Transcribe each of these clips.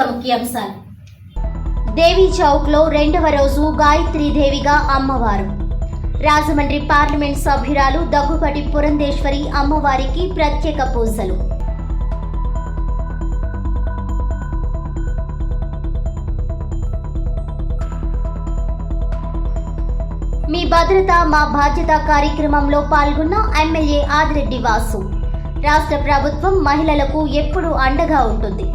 ముందుగా ముఖ్యాంశాలు. దేవి చౌక్లో రెండవ రోజు గాయత్రీదేవిగా అమ్మవారు. రాజమండ్రి పార్లమెంట్ సభ్యురాలు దగ్గుపాటి పురంధేశ్వరి అమ్మవారికి ప్రత్యేక పూజలు. మీ భద్రత మా బాధ్యత కార్యక్రమంలో పాల్గొన్న ఎమ్మెల్యే ఆదిరెడ్డి వాసు. రాష్ట్ర ప్రభుత్వం మహిళలకు ఎప్పుడూ అండగా ఉంటుంది.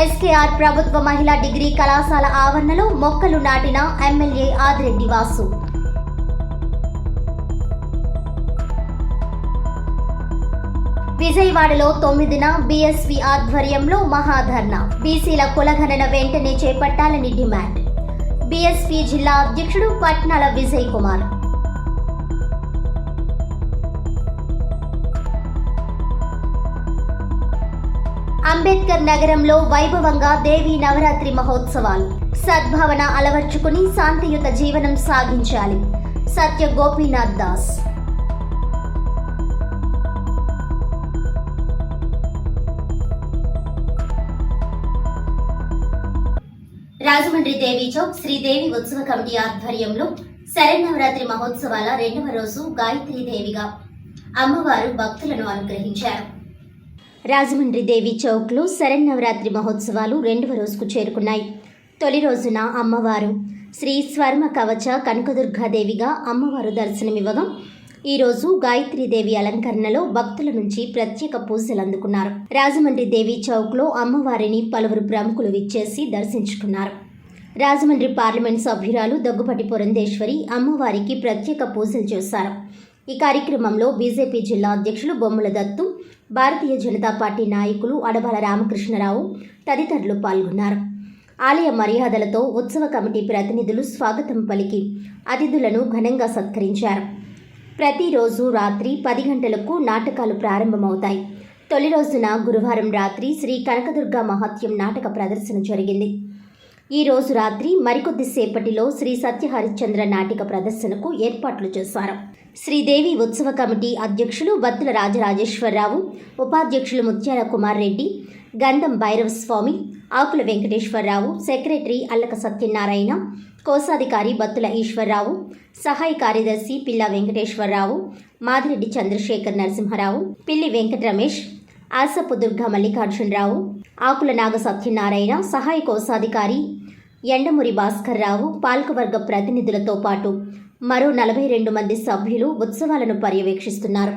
ఎస్కేఆర్ ప్రభుత్వ మహిళా డిగ్రీ కళాశాల ఆవరణలో మొక్కలు నాటిన ఎమ్మెల్యే ఆదిరెడ్డి వాసు. విజయవాడలో 9న బీఎస్వీ ఆధ్వర్యంలో మహాధర్నా. బీసీల కులగణన వెంటనే చేపట్టాలని డిమాండ్. బీఎస్వీ జిల్లా అధ్యక్షుడు పట్నాల విజయ్ కుమార్. అంబేద్కర్ నగరంలో వైభవంగా దేవీ నవరాత్రి మహోత్సవాలు. సద్భావన అలవర్చుకుని శాంతియుత జీవనం సాగించాలి. సత్య గోపీనాథ్ దాస్. రాజమండ్రి దేవీ చౌక్ శ్రీదేవి ఉత్సవ కమిటీ ఆధ్వర్యంలో శరన్నవరాత్రి మహోత్సవాల రెండవ రోజు గాయత్రీదేవిగా అమ్మవారు భక్తులను అనుగ్రహించారు. రాజమండ్రి దేవీ చౌక్లో శరన్నవరాత్రి మహోత్సవాలు రెండవ రోజుకు చేరుకున్నాయి. తొలి రోజున అమ్మవారు శ్రీ స్వర్మ కవచ కనకదుర్గాదేవిగా అమ్మవారు దర్శనమివ్వగా ఈరోజు గాయత్రీదేవి అలంకరణలో భక్తుల నుంచి ప్రత్యేక పూజలు అందుకున్నారు. రాజమండ్రి దేవీ చౌక్లో అమ్మవారిని పలువురు ప్రముఖులు విచ్చేసి దర్శించుకున్నారు. రాజమండ్రి పార్లమెంట్ సభ్యురాలు దగ్గుపాటి పురంధేశ్వరి అమ్మవారికి ప్రత్యేక పూజలు చేశారు. ఈ కార్యక్రమంలో బీజేపీ జిల్లా అధ్యక్షులు బొమ్మల దత్తు, భారతీయ జనతా పార్టీ నాయకులు అడబాల రామకృష్ణరావు తదితరులు పాల్గొన్నారు. ఆలయ మర్యాదలతో ఉత్సవ కమిటీ ప్రతినిధులు స్వాగతం పలికి అతిథులను ఘనంగా సత్కరించారు. ప్రతిరోజు రాత్రి 10 గంటలకు నాటకాలు ప్రారంభమవుతాయి. తొలి రోజున గురువారం రాత్రి శ్రీ కనకదుర్గ మహాత్యం నాటక ప్రదర్శన జరిగింది. ఈ రోజు రాత్రి మరికొద్దిసేపటిలో శ్రీ సత్యహరిశ్చంద్ర నాటిక ప్రదర్శనకు ఏర్పాట్లు చేశారు. శ్రీదేవి ఉత్సవ కమిటీ అధ్యక్షులు బత్తుల రాజరాజేశ్వరరావు, ఉపాధ్యక్షులు ముత్యాల కుమార్ రెడ్డి, గంధం భైరవ స్వామి, ఆకుల వెంకటేశ్వరరావు, సెక్రటరీ అల్లక సత్యనారాయణ, కోశాధికారి బత్తుల ఈశ్వరరావు, సహాయ కార్యదర్శి పిల్ల వెంకటేశ్వరరావు, మాదిరెడ్డి చంద్రశేఖర్ నరసింహరావు, పిల్లి వెంకట రమేష్, ఆసపు దుర్గా మల్లికార్జునరావు, ఆకుల నాగ సత్యనారాయణ, సహాయ కోశాధికారి ఎండమూరి భాస్కర్ రావు, పాలకవర్గ ప్రతినిధులతో పాటు మరో 42 మంది సభ్యులు ఉత్సవాలను పర్యవేక్షిస్తున్నారు.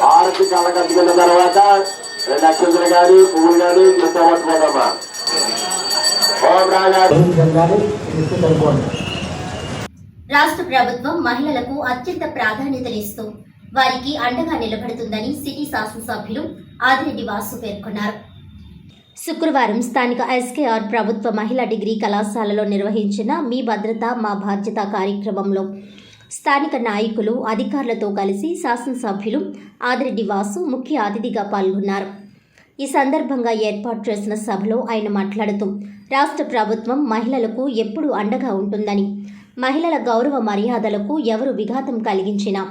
ఆరతి కళ్ళ కట్టుకున్న తర్వాత 2 అక్షంతలు కానీ పువ్వులు కానీ గుర్తుపట్టుకోదమ్మా. రాష్ట్ర ప్రభుత్వం మహిళలకు అత్యంత ప్రాధాన్యతనిస్తూ వారికి అండగా నిలబడుతుందని సిటీ శాసనసభ్యులు ఆదిరెడ్డి వాసు పేర్కొన్నారు. శుక్రవారం స్థానిక ఎస్కేఆర్ ప్రభుత్వ మహిళా డిగ్రీ కళాశాలలో నిర్వహించిన మీ భద్రత మా బాధ్యత కార్యక్రమంలో స్థానిక నాయకులు, అధికారులతో కలిసి శాసనసభ్యులు ఆదిరెడ్డి వాసు ముఖ్య అతిథిగా పాల్గొన్నారు. ఈ సందర్భంగా ఏర్పాటు చేసిన సభలో ఆయన మాట్లాడుతూ రాష్ట్ర ప్రభుత్వం మహిళలకు ఎప్పుడూ అండగా ఉంటుందని, మహిళల గౌరవ మర్యాదలకు ఎవరు విఘాతం కలిగించినా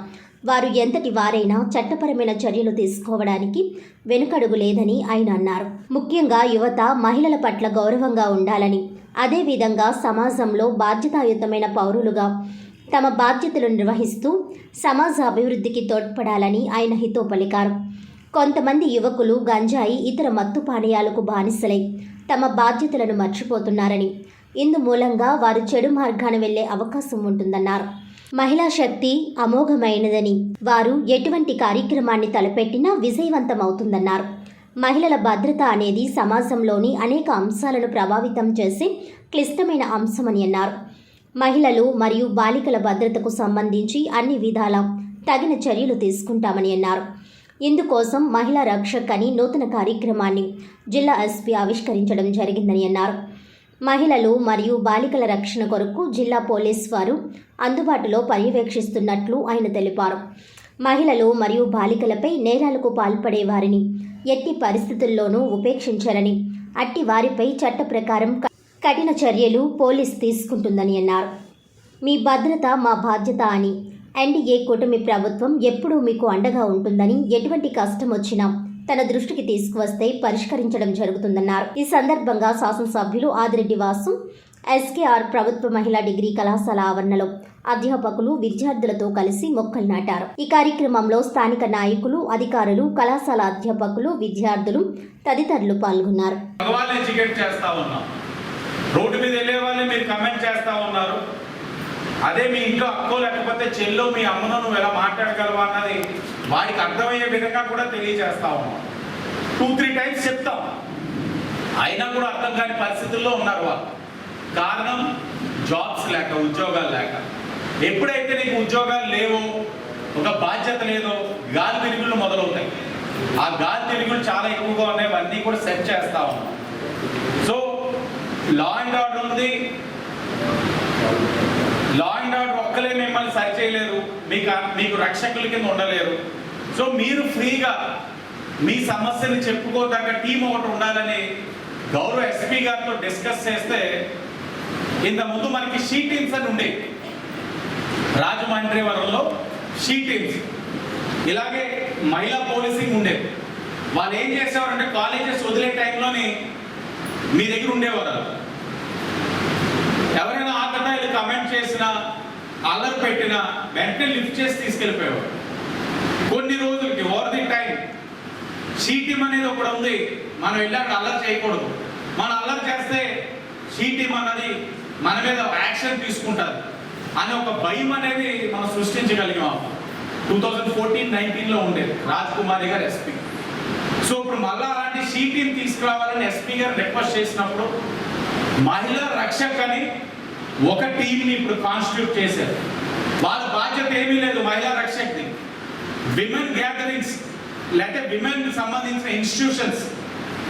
వారు ఎంతటి వారైనా చట్టపరమైన చర్యలు తీసుకోవడానికి వెనుకడుగు లేదని ఆయన అన్నారు. ముఖ్యంగా యువత మహిళల పట్ల గౌరవంగా ఉండాలని, అదేవిధంగా సమాజంలో బాధ్యతాయుతమైన పౌరులుగా తమ బాధ్యతలు నిర్వహిస్తూ సమాజ అభివృద్ధికి తోడ్పడాలని ఆయన హితో పలికారు. కొంతమంది యువకులు గంజాయి ఇతర మత్తు పానీయాలకు బానిసలై తమ బాధ్యతలను మర్చిపోతున్నారని, ఇందుమూలంగా వారు చెడు మార్గాన వెళ్లే అవకాశం ఉంటుందన్నారు. మహిళా శక్తి అమోఘమైనదని, వారు ఎటువంటి కార్యక్రమాన్ని తలపెట్టినా విజయవంతమవుతుందన్నారు. మహిళల భద్రత అనేది సమాజంలోని అనేక అంశాలను ప్రభావితం చేసే క్లిష్టమైన అంశమని అన్నారు. మహిళలు మరియు బాలికల భద్రతకు సంబంధించి అన్ని విధాల తగిన చర్యలు తీసుకుంటామని అన్నారు. ఇందుకోసం మహిళా రక్షక్ అని నూతన కార్యక్రమాన్ని జిల్లా ఎస్పీ ఆవిష్కరించడం జరిగిందని అన్నారు. మహిళలు మరియు బాలికల రక్షణ కొరకు జిల్లా పోలీస్ వారు అందుబాటులో పర్యవేక్షిస్తున్నట్లు ఆయన తెలిపారు. మహిళలు మరియు బాలికలపై నేరాలకు పాల్పడే వారిని ఎట్టి పరిస్థితుల్లోనూ ఉపేక్షించరని, అట్టి వారిపై చట్ట ప్రకారం కఠిన చర్యలు పోలీస్ తీసుకుంటుందని అన్నారు. మీ భద్రత మా బాధ్యత అని, ఎన్డీఏ కూటమి ప్రభుత్వం ఎప్పుడూ మీకు అండగా ఉంటుందని, ఎటువంటి కష్టం వచ్చినా తన దృష్టికి తీసుకువస్తే పరిష్కరించడం జరుగుతుందన్నారు. ఈ సందర్భంగా శాసనసభ్యులు ఆదిరెడ్డి వాసు ఎస్కేఆర్ ప్రభుత్వ మహిళా డిగ్రీ కళాశాల ఆవరణలో అధ్యాపకులు విద్యార్థులతో కలిసి మొక్కలు నాటారు. ఈ కార్యక్రమంలో స్థానిక నాయకులు, అధికారులు, కళాశాల అధ్యాపకులు, విద్యార్థులు తదితరులు పాల్గొన్నారు. రోడ్డు మీద వెళ్ళే వాళ్ళని మీరు కమెంట్ చేస్తా ఉన్నారు. అదే మీ ఇంట్లో అక్కో లేకపోతే చెల్లో మీ అమ్మను నువ్వు ఎలా మాట్లాడగలవా అన్నది వాడికి అర్థమయ్యే విధంగా కూడా తెలియజేస్తా ఉన్నాం. 2-3 టైమ్స్ చెప్తాం, అయినా కూడా అర్థం కాని పరిస్థితుల్లో ఉన్నారు వాళ్ళు. కారణం జాబ్స్ లేక, ఉద్యోగాలు లేక. ఎప్పుడైతే నీకు ఉద్యోగాలు లేవో, ఒక బాధ్యత లేదో, గాలి తిరుగుళ్ళు మొదలవుతాయి. ఆ గాలి తిరుగుళ్ళు చాలా ఎక్కువగా ఉన్నాయి, అన్నీ కూడా సెట్ చేస్తా ఉన్నాం. సో లా అండ్ ఆర్డర్ ఉంది. లా అండ్ ఆర్డర్ ఒక్కలే మిమ్మల్ని సరి చేయలేరు, మీకు రక్షకుల కింద ఉండలేరు. సో మీరు ఫ్రీగా మీ సమస్యని చెప్పుకోదగ్గ టీం ఒకటి ఉండాలని గౌరవ ఎస్పీ గారితో డిస్కస్ చేస్తే, ఇంత ముందు మనకి షీ టీమ్స్ అని ఉండే రాజమండ్రివరంలో షీ టీమ్స్, ఇలాగే మహిళా పోలీసింగ్ ఉండేది. వాళ్ళు ఏం చేసేవారంటే కాలేజెస్ వదిలే టైంలోని మీ దగ్గర ఉండేవారు. ఎవరైనా ఆకతాయిలు కమెంట్ చేసినా, అల్లరి పెట్టినా వెంటనే లిఫ్ట్ చేసి తీసుకెళ్ళిపోయేవారు. కొన్ని రోజులకి over the time she team అనేది ఒకటి ఉంది. మనం వెళ్ళాక అల్లరి చేయకూడదు, మనం అల్లరి చేస్తే షీ టీమ్ అన్నది మన మీద యాక్షన్ తీసుకుంటారు అనే ఒక భయం అనేది మనం సృష్టించగలిగాం. 2014-19లో ఉండేది రాజ్కుమారి గారు ఎస్పీ. సో ఇప్పుడు మళ్ళీ అలాంటి షీ టీమ్ తీసుకురావాలని ఎస్పీ గారు రిక్వెస్ట్ చేసినప్పుడు మహిళా రక్షక్ అని ఒక టీంని ఇప్పుడు కాన్స్టిట్యూట్ చేశారు. వాళ్ళ బాధ్యత ఏమీ లేదు మహిళా రక్షక్ది. విమెన్ గ్యాదరింగ్స్ లేకపోతే విమెన్ సంబంధించిన ఇన్స్టిట్యూషన్స్,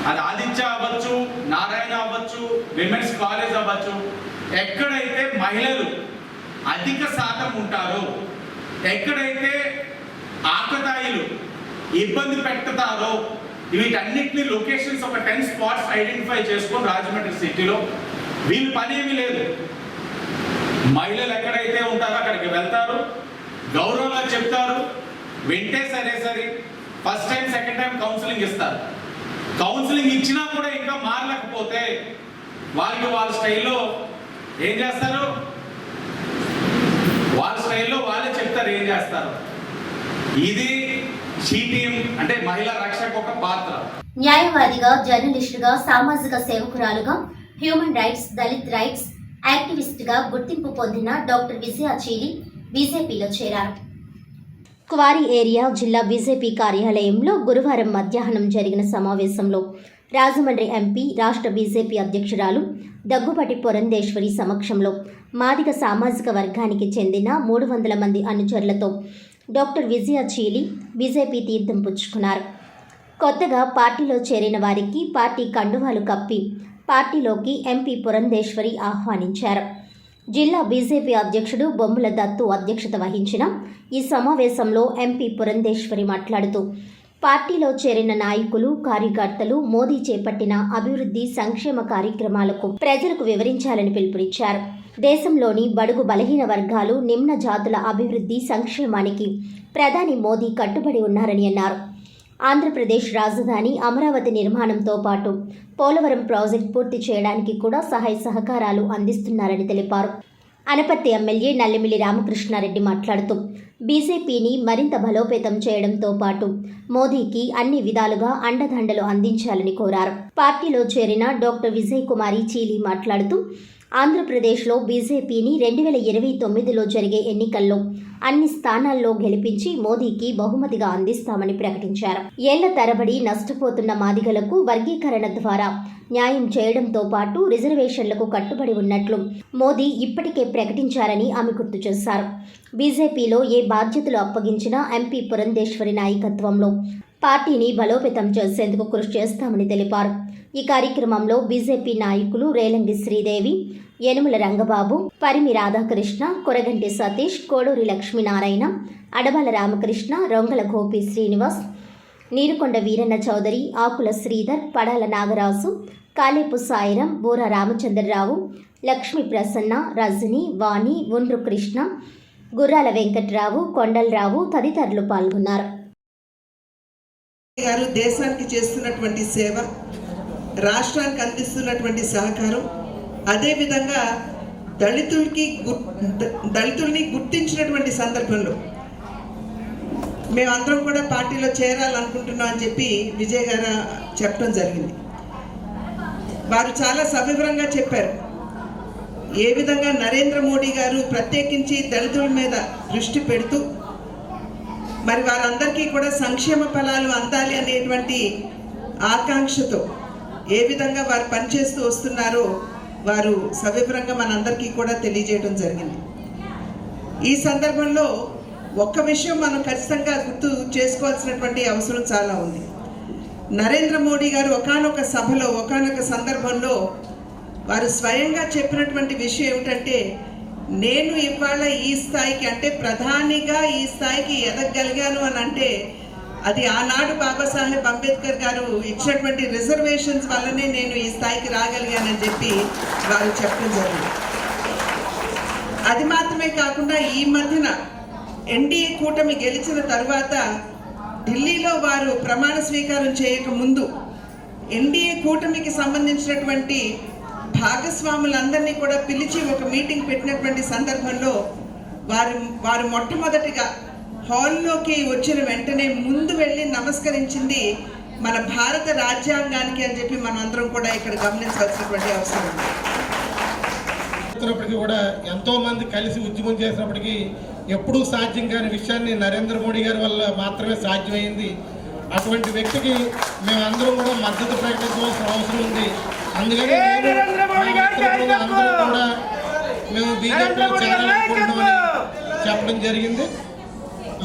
అది ఆదిత్య అవ్వచ్చు, నారాయణ అవ్వచ్చు, విమెన్స్ కాలేజ్ అవ్వచ్చు, ఎక్కడైతే మహిళలు అధిక శాతం ఉంటారో, ఎక్కడైతే ఆకతాయిలు ఇబ్బంది పెడతారో, వీటన్నిటిని లొకేషన్స్ ఒక 10 స్పాట్స్ ఐడెంటిఫై చేసుకొని రాజమండ్రి సిటీలో వీళ్ళ పని ఏమీ లేదు. మహిళలు ఎక్కడైతే ఉంటారో అక్కడికి వెళ్తారు, గౌరవంగా చెప్తారు, వింటే సరే first time second time counselling ఇస్తారు. కౌన్సిలింగ్ ఇచ్చినా కూడా ఇంకా మారలేకపోతే వాళ్ళకి వాళ్ళ స్టైల్లో ఏం చేస్తారు, వాళ్ళ స్టైల్లో వాళ్ళే చెప్తారు ఏం చేస్తారు. ఇది షీ టీమ్ అంటే మహిళా రక్షక ఒక పాత్ర. న్యాయవాదిగా, జర్నలిస్టుగా, సామాజిక సేవకురాలుగా, హ్యూమన్ రైట్స్, దళిత్ రైట్స్ యాక్టివిస్ట్గా గుర్తింపు పొందిన డాక్టర్ విజయ చీలి బీజేపీలో చేరారు. క్వారీ ఏరియా జిల్లా బీజేపీ కార్యాలయంలో గురువారం మధ్యాహ్నం జరిగిన సమావేశంలో రాజమండ్రి ఎంపీ, రాష్ట్ర బీజేపీ అధ్యక్షురాలు దగ్గుపాటి పురంధేశ్వరి సమక్షంలో మాదిగ సామాజిక వర్గానికి చెందిన 300 మంది అనుచరులతో డాక్టర్ విజయ చీలి బీజేపీ తీర్థం పుచ్చుకున్నారు. కొత్తగా పార్టీలో చేరిన వారికి పార్టీ కండువాలు కప్పి పార్టీలోకి ఎంపీ పురంధేశ్వరి ఆహ్వానించారు. జిల్లా బీజేపీ అధ్యక్షుడు బొమ్మల దత్తు అధ్యక్షత వహించిన ఈ సమావేశంలో ఎంపీ పురంధేశ్వరి మాట్లాడుతూ, పార్టీలో చేరిన నాయకులు, కార్యకర్తలు మోదీ చేపట్టిన అభివృద్ధి, సంక్షేమ కార్యక్రమాలకు ప్రజలకు వివరించాలని పిలుపునిచ్చారు. దేశంలోని బడుగు బలహీన వర్గాలు, నిమ్న జాతుల అభివృద్ధి, సంక్షేమానికి ప్రధాని మోదీ కట్టుబడి ఉన్నారని అన్నారు. ఆంధ్రప్రదేశ్ రాజధాని అమరావతి నిర్మాణంతో పాటు పోలవరం ప్రాజెక్టు పూర్తి చేయడానికి కూడా సహాయ సహకారాలు అందిస్తున్నారని తెలిపారు. అనపర్తి ఎమ్మెల్యే నల్లిమిల్లి రామకృష్ణారెడ్డి మాట్లాడుతూ బీజేపీని మరింత బలోపేతం చేయడంతో పాటు మోదీకి అన్ని విధాలుగా అండదండలు అందించాలని కోరారు. పార్టీలో చేరిన డాక్టర్ విజయ్ కుమారి చీలి మాట్లాడుతూ ఆంధ్రప్రదేశ్లో బీజేపీని 2029లో జరిగే ఎన్నికల్లో అన్ని స్థానాల్లో గెలిపించి మోదీకి బహుమతిగా అందిస్తామని ప్రకటించారు. ఏళ్ల తరబడి నష్టపోతున్న మాదిగలకు వర్గీకరణ ద్వారా న్యాయం చేయడంతో పాటు రిజర్వేషన్లకు కట్టుబడి ఉన్నట్లు మోదీ ఇప్పటికే ప్రకటించారని ఆమె గుర్తు చేశారు. బీజేపీలో ఏ బాధ్యతలు అప్పగించినా ఎంపీ పురంధేశ్వరి నాయకత్వంలో పార్టీని బలోపేతం చేసేందుకు కృషి చేస్తామని తెలిపారు. ఈ కార్యక్రమంలో బీజేపీ నాయకులు రేలంగి శ్రీదేవి, యనుమల రంగబాబు, పరిమి రాధాకృష్ణ, కొరగంటి సతీష్, కోడూరి లక్ష్మీనారాయణ, అడబాల రామకృష్ణ, రొంగల గోపి శ్రీనివాస్, నీరుకొండ వీరన్న చౌదరి, ఆకుల శ్రీధర్, పడాల నాగరాజు, కాలేపు సాయిరం, బూర రామచంద్రరావు, లక్ష్మీ ప్రసన్న, రజని, వాణి, ఉండ్రు కృష్ణ, గుర్రాల వెంకట్రావు, కొండలరావు తదితరులు పాల్గొన్నారు. గారు దేశానికి చేస్తున్నటువంటి సేవ, రాష్ట్రానికి అందిస్తున్నటువంటి సహకారం, అదేవిధంగా దళితుల్ని గుర్తించినటువంటి సందర్భంలో మేమందరం కూడా పార్టీలో చేరాలనుకుంటున్నాం అని చెప్పి విజయ్ గారు చెప్పడం జరిగింది. వారు చాలా సవివరంగా చెప్పారు ఏ విధంగా నరేంద్ర మోడీ గారు ప్రత్యేకించి దళితుల మీద దృష్టి పెడుతూ మరి వారందరికీ కూడా సంక్షేమ ఫలాలు అందాలి అనేటువంటి ఆకాంక్షతో ఏ విధంగా వారు పనిచేస్తూ వస్తున్నారో వారు సవివరంగా మనందరికీ కూడా తెలియజేయడం జరిగింది. ఈ సందర్భంలో ఒక్క విషయం మనం ఖచ్చితంగా గుర్తు చేసుకోవాల్సినటువంటి అవసరం చాలా ఉంది. నరేంద్ర మోడీ గారు ఒకానొక సభలో ఒకానొక సందర్భంలో వారు స్వయంగా చెప్పినటువంటి విషయం ఏమిటంటే, నేను ఇవాళ ఈ స్థాయికి అంటే ప్రధానిగా ఈ స్థాయికి ఎదగగలిగాను అని అంటే అది ఆనాడు బాబాసాహెబ్ అంబేద్కర్ గారు ఇచ్చినటువంటి రిజర్వేషన్స్ వల్లనే నేను ఈ స్థాయికి రాగలిగానని చెప్పి వారు చెప్పడం జరిగింది. అది మాత్రమే కాకుండా ఈ మధ్యన ఎన్డీఏ కూటమి గెలిచిన తర్వాత ఢిల్లీలో వారు ప్రమాణ స్వీకారం చేయక ముందు ఎన్డీఏ కూటమికి సంబంధించినటువంటి భాగస్వాములందరినీ కూడా పిలిచి ఒక మీటింగ్ పెట్టినటువంటి సందర్భంలో వారు మొట్టమొదటిగా హాల్లోకి వచ్చిన వెంటనే ముందు వెళ్ళి నమస్కరించింది మన భారత రాజ్యాంగానికి అని చెప్పి మనం అందరం కూడా ఇక్కడ గమనించాల్సినటువంటి అవసరం ఉంది. కూడా ఎంతో మంది కలిసి ఉద్యమం చేసినప్పటికీ ఎప్పుడూ సాధ్యం కాని విషయాన్ని నరేంద్ర మోడీ గారి వల్ల మాత్రమే సాధ్యమైంది. అటువంటి వ్యక్తికి మేమందరం కూడా మద్దతు ప్రకటించవలసిన అవసరం ఉంది. అందుకని అందరూ కూడా మేము బీజేపీలో చేరాలనుకుంటున్నామని చెప్పడం జరిగింది.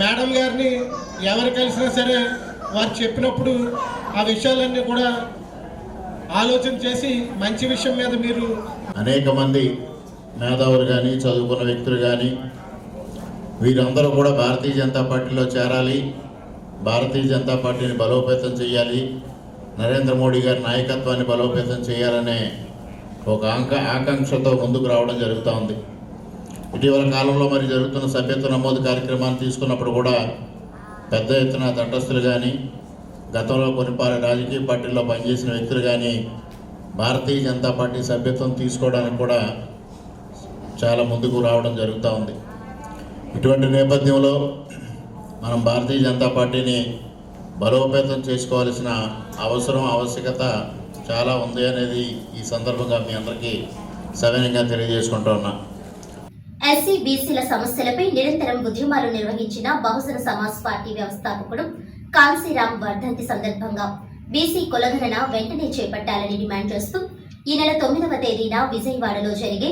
మేడం గారిని ఎవరు కలిసినా సరే వారు చెప్పినప్పుడు ఆ విషయాలన్నీ కూడా ఆలోచన చేసి మంచి విషయం మీద మీరు అనేక మంది మేధావులు కానీ చదువుకున్న వ్యక్తులు కానీ వీరందరూ కూడా భారతీయ జనతా పార్టీలో చేరాలి, భారతీయ జనతా పార్టీని బలోపేతం చేయాలి, నరేంద్ర మోడీ గారి నాయకత్వాన్ని బలోపేతం చేయాలనే ఒక ఆకాంక్షతో ముందుకు రావడం జరుగుతూ ఉంది. ఇటీవల కాలంలో మరి జరుగుతున్న సభ్యత్వ నమోదు కార్యక్రమాన్ని తీసుకున్నప్పుడు కూడా పెద్ద ఎత్తున తటస్థులు కానీ గతంలో కొన్ని రాజకీయ పార్టీల్లో పనిచేసిన వ్యక్తులు కానీ భారతీయ జనతా పార్టీ సభ్యత్వం తీసుకోవడానికి కూడా చాలా ముందుకు రావడం జరుగుతూ ఉంది. ఇటువంటి నేపథ్యంలో మనం భారతీయ జనతా పార్టీని బలోపేతం చేసుకోవాల్సిన ఆవశ్యకత చాలా ఉంది అనేది ఈ సందర్భంగా మీ అందరికీ సవినయంగా తెలియజేసుకుంటూ ఉన్నా. ఎస్సీ బీసీల సమస్యలపై నిరంతరం ఉద్యమాలు నిర్వహించిన బహుజన సమాజ్ పార్టీ వ్యవస్థాపకుడు కాన్సీరాం వర్ధంతి సందర్భంగా బీసీ కులగణన వెంటనే చేపట్టాలని డిమాండ్ చేస్తూ ఈ నెల 9వ తేదీన విజయవాడలో జరిగే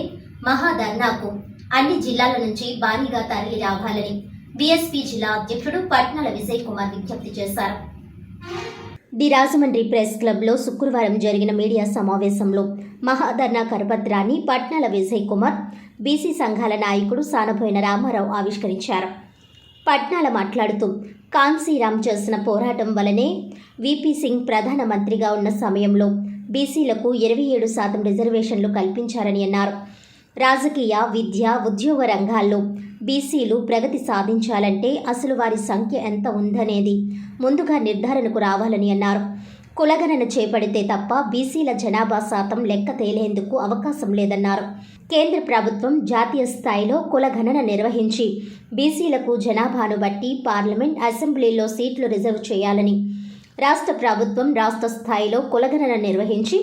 మహాధర్నాకు అన్ని జిల్లాల నుంచి భారీగా తరలి రావాలని బీఎస్పీ జిల్లా అధ్యక్షుడు పట్నాల విజయ్ కుమార్ విజ్ఞప్తి చేశారు. ది రాజమండ్రి ప్రెస్ క్లబ్లో శుక్రవారం జరిగిన మీడియా సమావేశంలో మహాధర్నా కరపత్రాన్ని పట్నాల విజయ్ కుమార్, బీసీ సంఘాల నాయకుడు సానబోయిన రామారావు ఆవిష్కరించారు. పట్నాల మాట్లాడుతూ కాన్సీరాం చేసిన పోరాటం వల్లనే వీపీ సింగ్ ప్రధానమంత్రిగా ఉన్న సమయంలో బీసీలకు 27% రిజర్వేషన్లు కల్పించారని అన్నారు. రాజకీయ, విద్య, ఉద్యోగ రంగాల్లో బీసీలు ప్రగతి సాధించాలంటే అసలు వారి సంఖ్య ఎంత ఉందనేది ముందుగా నిర్ధారణకు రావాలని అన్నారు. కులగణన చేపడితే తప్ప బీసీల జనాభా శాతం లెక్క తేలేందుకు అవకాశం లేదన్నారు. కేంద్ర ప్రభుత్వం జాతీయ స్థాయిలో కులగణన నిర్వహించి బీసీలకు జనాభాను బట్టి పార్లమెంట్, అసెంబ్లీలో సీట్లు రిజర్వ్ చేయాలని, రాష్ట్ర ప్రభుత్వం రాష్ట్ర స్థాయిలో కులగణన నిర్వహించి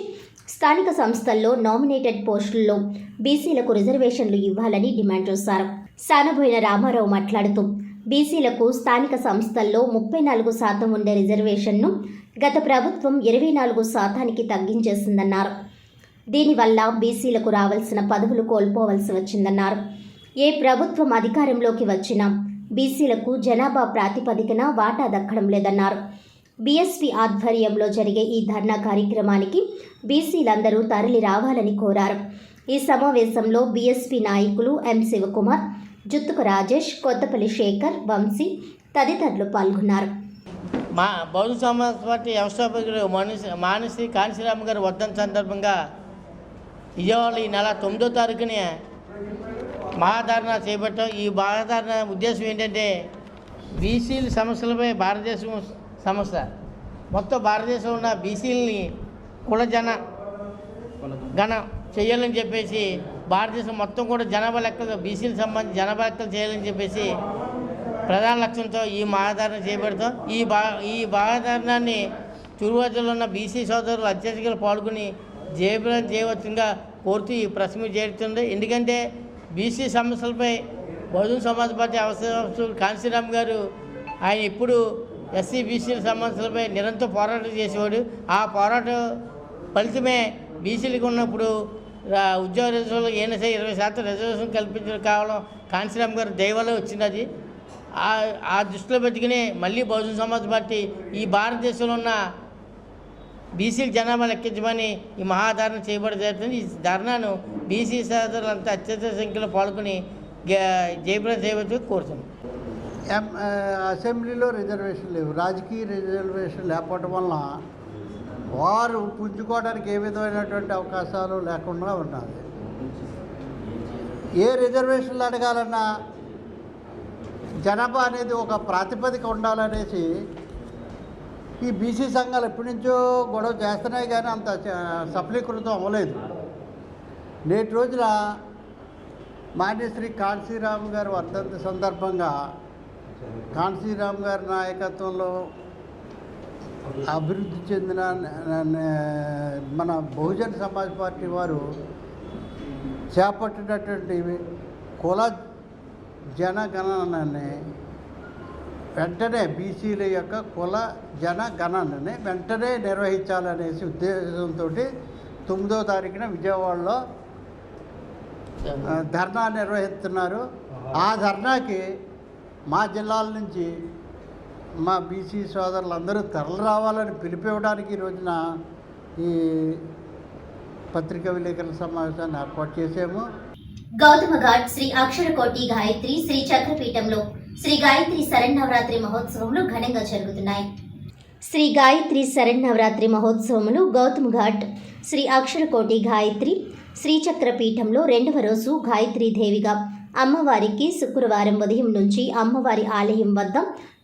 స్థానిక సంస్థల్లో నామినేటెడ్ పోస్టుల్లో బీసీలకు రిజర్వేషన్లు ఇవ్వాలని డిమాండ్ చేశారు. సానబోయిన రామారావు మాట్లాడుతూ బీసీలకు స్థానిక సంస్థల్లో 34% ఉండే రిజర్వేషన్ను గత ప్రభుత్వం 24% తగ్గించేసిందన్నారు. దీనివల్ల బీసీలకు రావాల్సిన పదవులు కోల్పోవలసి వచ్చిందన్నారు. ఏ ప్రభుత్వం అధికారంలోకి వచ్చినా బీసీలకు జనాభా ప్రాతిపదికన వాటా దక్కడం లేదన్నారు. బీఎస్పీ ఆధ్వర్యంలో జరిగే ఈ ధర్నా కార్యక్రమానికి బీసీలందరూ తరలి రావాలని కోరారు. ఈ సమావేశంలో బీఎస్పీ నాయకులు ఎం శివకుమార్, జుత్తుక రాజేష్, కొత్తపల్లి శేఖర్, వంశీ తదితరులు పాల్గొన్నారు. మా బహుజన సమాజ్ పార్టీ వ్యవస్థాపకుడు మానసి కాంశీరామ్ గారి వర్ధంతి సందర్భంగా విజయవాడ ఈ నెల 9వ తారీఖునే మహాధారణ చేపట్టాం. ఈ మహాధారణ ఉద్దేశం ఏంటంటే బీసీల సమస్యలపై భారతదేశం సమస్య మొత్తం భారతదేశంలో ఉన్న బీసీలని గణ చేయాలని చెప్పేసి భారతదేశం మొత్తం కూడా జనాభా లెక్కలు బీసీలకు సంబంధించి జనాభా లెక్కలు చేయాలని చెప్పేసి ప్రధాన లక్ష్యంతో ఈ మహాధారణ చేపడతాం. ఈ మహాధారణాన్ని చురువజలో ఉన్న బీసీ సోదరులు అత్యధికంగా పాల్గొని జయప్రదం చేయవచ్చుగా కోరుతూ ఈ ప్రెస్ మీట్ చేరుతుంది. ఎందుకంటే బీసీ సమస్యలపై బహుజన సమాజ్ పార్టీ అవసరం కాంశీరామ్ గారు ఆయన ఇప్పుడు ఎస్సీ బీసీల సమస్యలపై నిరంతరం పోరాటం చేసేవాడు. ఆ పోరాట ఫలితమే బీసీలకు ఉన్నప్పుడు ఉద్యోగ రిజర్వేషన్లు ఏమైనా 20% రిజర్వేషన్ కల్పించడం కావడం కాంశీరామ్ గారు దయవల్ల వచ్చినది. ఆ దృష్టిలో పెట్టుకుని మళ్ళీ బహుజన సమాజ్ పార్టీ ఈ భారతదేశంలో ఉన్న బీసీల జనాభా లెక్కించమని ఈ మహాధారణ చేయబడి జరుగుతుంది. ఈ ధర్నాను బీసీ సోదరులంతా అత్యధిక సంఖ్యలో పాల్గొని జయప్రదం చేయవచ్చు కోరుతున్నాం. అసెంబ్లీలో రిజర్వేషన్ లేవు. రాజకీయ రిజర్వేషన్ లేకపోవడం వలన వారు పుంజుకోవడానికి ఏ విధమైనటువంటి అవకాశాలు లేకుండా ఉన్నది. ఏ రిజర్వేషన్లు అడగాలన్నా జనాభా అనేది ఒక ప్రాతిపదిక ఉండాలనేసి ఈ బీసీ సంఘాలు ఎప్పటి నుంచో గొడవ చేస్తున్నాయి, కానీ అంత సఫలీకృతం అవ్వలేదు. నేటి రోజున మాన్యశ్రీ కాంశీరామ్ గారి వర్ధంతి సందర్భంగా కాంశీరామ్ గారి నాయకత్వంలో అభివృద్ధి చెందిన మన బహుజన సమాజ్ పార్టీ వారు చేపట్టినటువంటి కుల జనగణనని వెంటనే బీసీల యొక్క కుల జనగణనని వెంటనే నిర్వహించాలనేసి ఉద్దేశంతో 9వ తారీఖున విజయవాడలో ధర్నా నిర్వహిస్తున్నారు. ఆ ధర్నాకి మా జిల్లాల నుంచి మా బీసీ సోదరులందరూ తరలి రావాలని పిలిపివ్వడానికి ఈ రోజున ఈ పత్రికా విలేకరుల సమావేశాన్ని ఏర్పాటు చేసాము. గౌతమ ఘాట్ శ్రీ అక్షరకోటి గాయత్రి శ్రీ చక్రపీఠంలో శ్రీ గాయత్రి శరన్నవరాత్రి మహోత్సవములు ఘనంగా జరుగుతున్నాయి. శ్రీ గాయత్రి శరన్నవరాత్రి మహోత్సవములు గౌతమ ఘాట్ శ్రీ అక్షరకోటి గాయత్రి శ్రీచక్రపీఠంలో 2వ రోజు గాయత్రీ దేవిగా అమ్మవారికి శుక్రవారం ఉదయం నుంచి అమ్మవారి ఆలయం వద్ద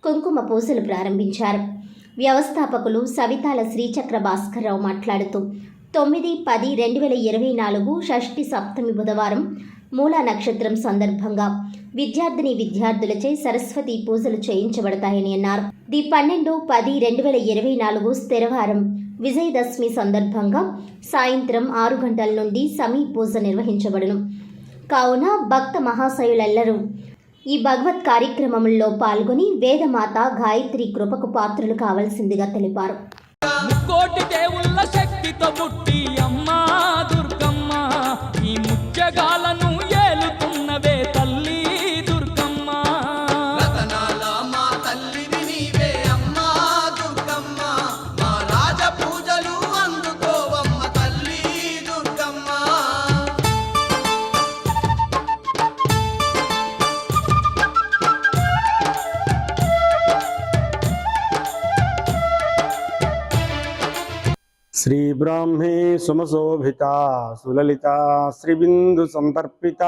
కుంకుమ పూజలు ప్రారంభించారు. వ్యవస్థాపకులు సవితాల శ్రీచక్ర భాస్కర్రావు మాట్లాడుతూ 9/10/2024 షష్ఠి సప్తమి బుధవారం మూలా నక్షత్రం సందర్భంగా విద్యార్థులచే సరస్వతి పూజలు చేయించబడతాయని అన్నారు. 12/10/2024 స్థిరవారం విజయదశమి సందర్భంగా సాయంత్రం 6 గంటల నుండి సమీ పూజ నిర్వహించబడును. కావున భక్త మహాశయులెల్లరూ ఈ భగవత్ కార్యక్రమంలో పాల్గొని వేదమాత గాయత్రి కృపకు పాత్రలు కావాల్సిందిగా తెలిపారు. కోటి దేవుళ్ళ శక్తితో పుట్టి అమ్మా దుర్గమ్మ, ఈ ముత్యగాలను ఏలుతున్నవే తల్లి దుర్గమ్మ. రతనాల మా తల్లివి నీవే అమ్మా దుర్గమ్మ, మా రాజ పూజలు అందుకోవమ్మ తల్లి దుర్గమ్మ. శ్రీ బ్రాహ్మే సుమశోభిత సులలిత శ్రీబిందు సంతర్పిత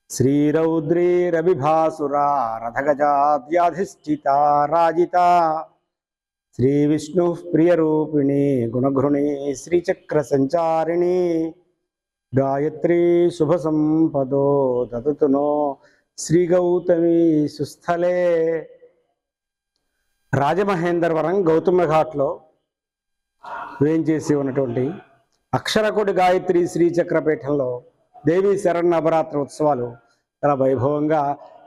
శ్రీరౌద్రే రవిభాసుర రథగజాద్యాధిష్ఠిత రాజిత श्रीविष्णुः प्रियरूपिणी गुणघृणी श्रीचक्रसञ्चारिणी गायत्री शुभसंपदो ददतु नो శ్రీగౌతమి సుస్థలే. రాజమహేంద్రవరం గౌతమ ఘాట్లో వేంచేసి ఉన్నటువంటి అక్షరకోటి గాయత్రి శ్రీచక్రపీఠంలో దేవీ శరన్నవరాత్రి ఉత్సవాలు చాలా వైభవంగా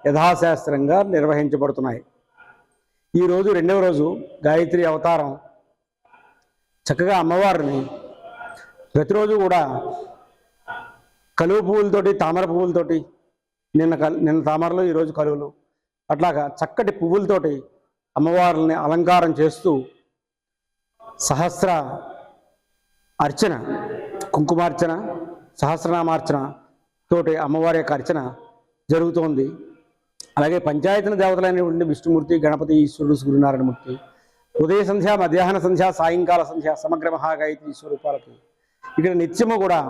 యథాశాస్త్రంగా నిర్వహించబడుతున్నాయి. ఈరోజు రెండవ రోజు గాయత్రి అవతారం. చక్కగా అమ్మవారిని ప్రతిరోజు కూడా కలువ పువ్వులతోటి తామర పువ్వులతోటి నిన్న తామరలు ఈరోజు కలువలు అట్లాగా చక్కటి పువ్వులతోటి అమ్మవారిని అలంకారం చేస్తూ సహస్ర అర్చన కుంకుమార్చన సహస్రనామార్చన తోటి అమ్మవారి యొక్క అర్చన జరుగుతోంది. అలాగే పంచాయతన దేవతలైనటువంటి విష్ణుమూర్తి గణపతి ఈశ్వరుడు సూర్యనారాయణమూర్తి ఉదయ సంధ్య మధ్యాహ్న సంధ్య సాయంకాల సంధ్య సమగ్ర మహాగాయత్రి స్వరూపాలకి ఇక్కడ నిత్యము కూడా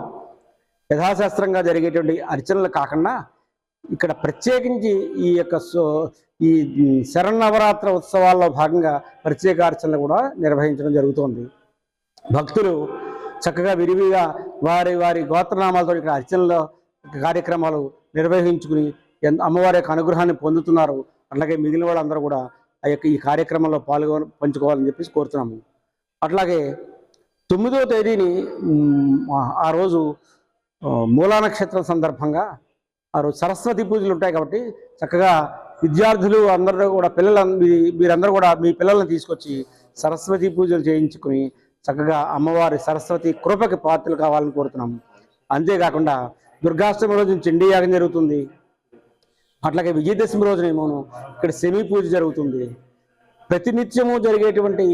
యథాశాస్త్రంగా జరిగేటువంటి అర్చనలు కాకుండా ఇక్కడ ప్రత్యేకించి ఈ యొక్క ఈ శరన్నవరాత్రి ఉత్సవాల్లో భాగంగా ప్రత్యేక అర్చనలు కూడా నిర్వహించడం జరుగుతోంది. భక్తులు చక్కగా విరివిగా వారి వారి గోత్రనామాలతో ఇక్కడ అర్చనలో కార్యక్రమాలు నిర్వహించుకుని అమ్మవారి యొక్క అనుగ్రహాన్ని పొందుతున్నారు. అట్లాగే మిగిలిన వాళ్ళందరూ కూడా ఈ కార్యక్రమంలో పంచుకోవాలని చెప్పేసి కోరుతున్నాము. అట్లాగే 9వ తేదీని ఆ రోజు మూలా నక్షత్రం సందర్భంగా ఆ రోజు సరస్వతి పూజలు ఉంటాయి కాబట్టి చక్కగా విద్యార్థులు అందరూ కూడా మీరందరూ కూడా మీ పిల్లల్ని తీసుకొచ్చి సరస్వతి పూజలు చేయించుకుని చక్కగా అమ్మవారి సరస్వతి కృపకి పాత్రలు కావాలని కోరుతున్నాము. అంతేకాకుండా దుర్గాష్టమి రోజు చండీ యాగం జరుగుతుంది. అట్లాగే విజయదశమి రోజునేమో ఇక్కడ శమి పూజ జరుగుతుంది. ప్రతినిత్యము జరిగేటువంటి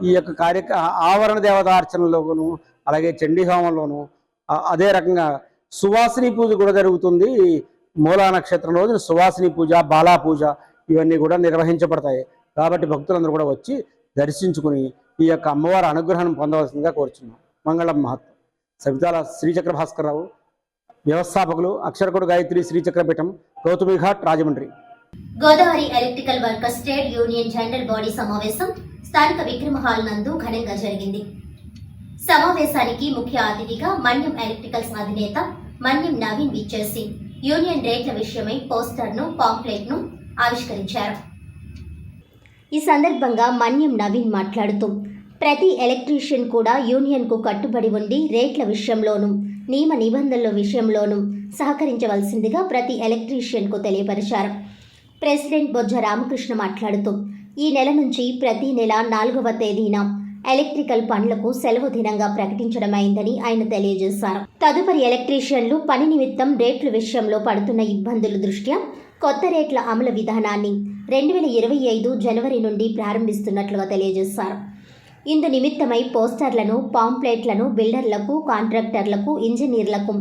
ఈ యొక్క ఆవరణ దేవతార్చనలోను అలాగే చండీ హోమంలోను అదే రకంగా సువాసిని పూజ కూడా జరుగుతుంది. మూలా నక్షత్రం రోజున సువాసిని పూజ బాలా పూజ ఇవన్నీ కూడా నిర్వహించబడతాయి. కాబట్టి భక్తులందరూ కూడా వచ్చి దర్శించుకుని ఈ యొక్క అమ్మవారి అనుగ్రహం పొందవలసిందిగా కోరుచున్నాం. మంగళం మహత్వం. సవితాల శ్రీచక్ర భాస్కరరావు, వ్యవస్థాపకులు, Aksharakoti Gayatri Srichakrapeetham, Gautami ghat, Rajahmundry. Godavari electrical workers trade union general body సమావేశం స్థానిక విక్రమ హాల్ నందు ఘనంగా జరిగింది. సమావేశానికి ముఖ్య అతిథిగా మన్యం ఎలక్ట్రికల్స్ అధినేత మన్యం నవీన్ విచ్చేసి యూనియన్ రేట్ల విషయమై పోస్టర్ను పాంప్లెట్ను ఆవిష్కరించారు. ఈ సందర్భంగా మన్యం నవీన్ మాట్లాడుతూ ప్రతి ఎలక్ట్రీషియన్ కూడా యూనియన్కు కట్టుబడి ఉండి రేట్ల విషయంలోనూ నియమ నిబంధనల విషయంలోనూ సహకరించవలసిందిగా ప్రతి ఎలక్ట్రీషియన్కు తెలియపరిచారు. ప్రెసిడెంట్ బొజ్జ రామకృష్ణ మాట్లాడుతూ ఈ నెల నుంచి ప్రతి నెల 4వ తేదీన ఎలక్ట్రికల్ పనులకు సెలవు దినంగా ప్రకటించడమైందని ఆయన తెలియజేశారు. తదుపరి ఎలక్ట్రీషియన్లు పని నిమిత్తం రేట్ల విషయంలో పడుతున్న ఇబ్బందుల దృష్ట్యా కొత్త రేట్ల అమలు విధానాన్ని 2025 జనవరి నుండి ప్రారంభిస్తున్నట్లుగా తెలియజేశారు. ఇందు నిమిత్తమై పోస్టర్లను పాంప్లెట్లను బిల్డర్లకు, కాంట్రాక్టర్లకు, ఇంజనీర్లకు,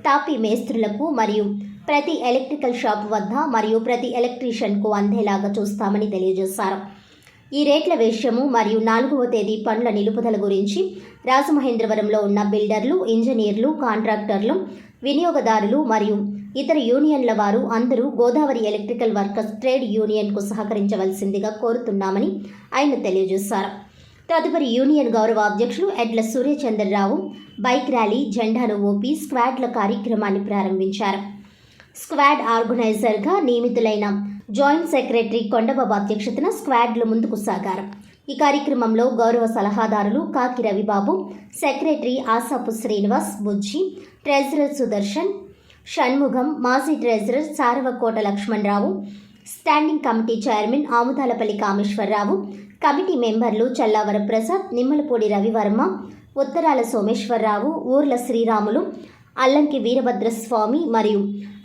తాపీ మేస్త్రులకు మరియు ప్రతి ఎలక్ట్రికల్ షాప్ వద్ద మరియు ప్రతి ఎలక్ట్రీషియన్కు అందేలాగా చూస్తామని తెలియజేశారు. ఈ రేట్ల విషయము మరియు 4వ తేదీ పనుల నిలుపుదల గురించి రాజమహేంద్రవరంలో ఉన్న బిల్డర్లు, ఇంజనీర్లు, కాంట్రాక్టర్లు, వినియోగదారులు మరియు ఇతర యూనియన్ల వారు అందరూ గోదావరి ఎలక్ట్రికల్ వర్కర్స్ ట్రేడ్ యూనియన్కు సహకరించవలసిందిగా కోరుతున్నామని ఆయన తెలియజేశారు. తదుపరి యూనియన్ గౌరవ అధ్యక్షులు ఎడ్ల సూర్యచంద్రరావు బైక్ ర్యాలీ, జెండాను ఊపి స్క్వాడ్ల కార్యక్రమాన్ని ప్రారంభించారు. స్క్వాడ్ ఆర్గనైజర్గా నియమితులైన జాయింట్ సెక్రటరీ కొండబాబు అధ్యక్షతన స్క్వాడ్లు ముందుకు సాగారు. ఈ కార్యక్రమంలో గౌరవ సలహాదారులు కాకి రవిబాబు, సెక్రటరీ ఆసాపు శ్రీనివాస్, బుజ్జి, ట్రెజరర్ సుదర్శన్, షణ్ముఖం, మాజీ treasurer Saravakota Lakshmanarao, standing committee chairman Amudalapalli Kameswara Rao, committee మెంబర్లు చల్లావర ప్రసాద్, నిమ్మలపూడి రవివర్మ, ఉత్తరాల సోమేశ్వరరావు, ఊర్ల శ్రీరాములు, అల్లంకి వీరభద్రస్వామి మరియు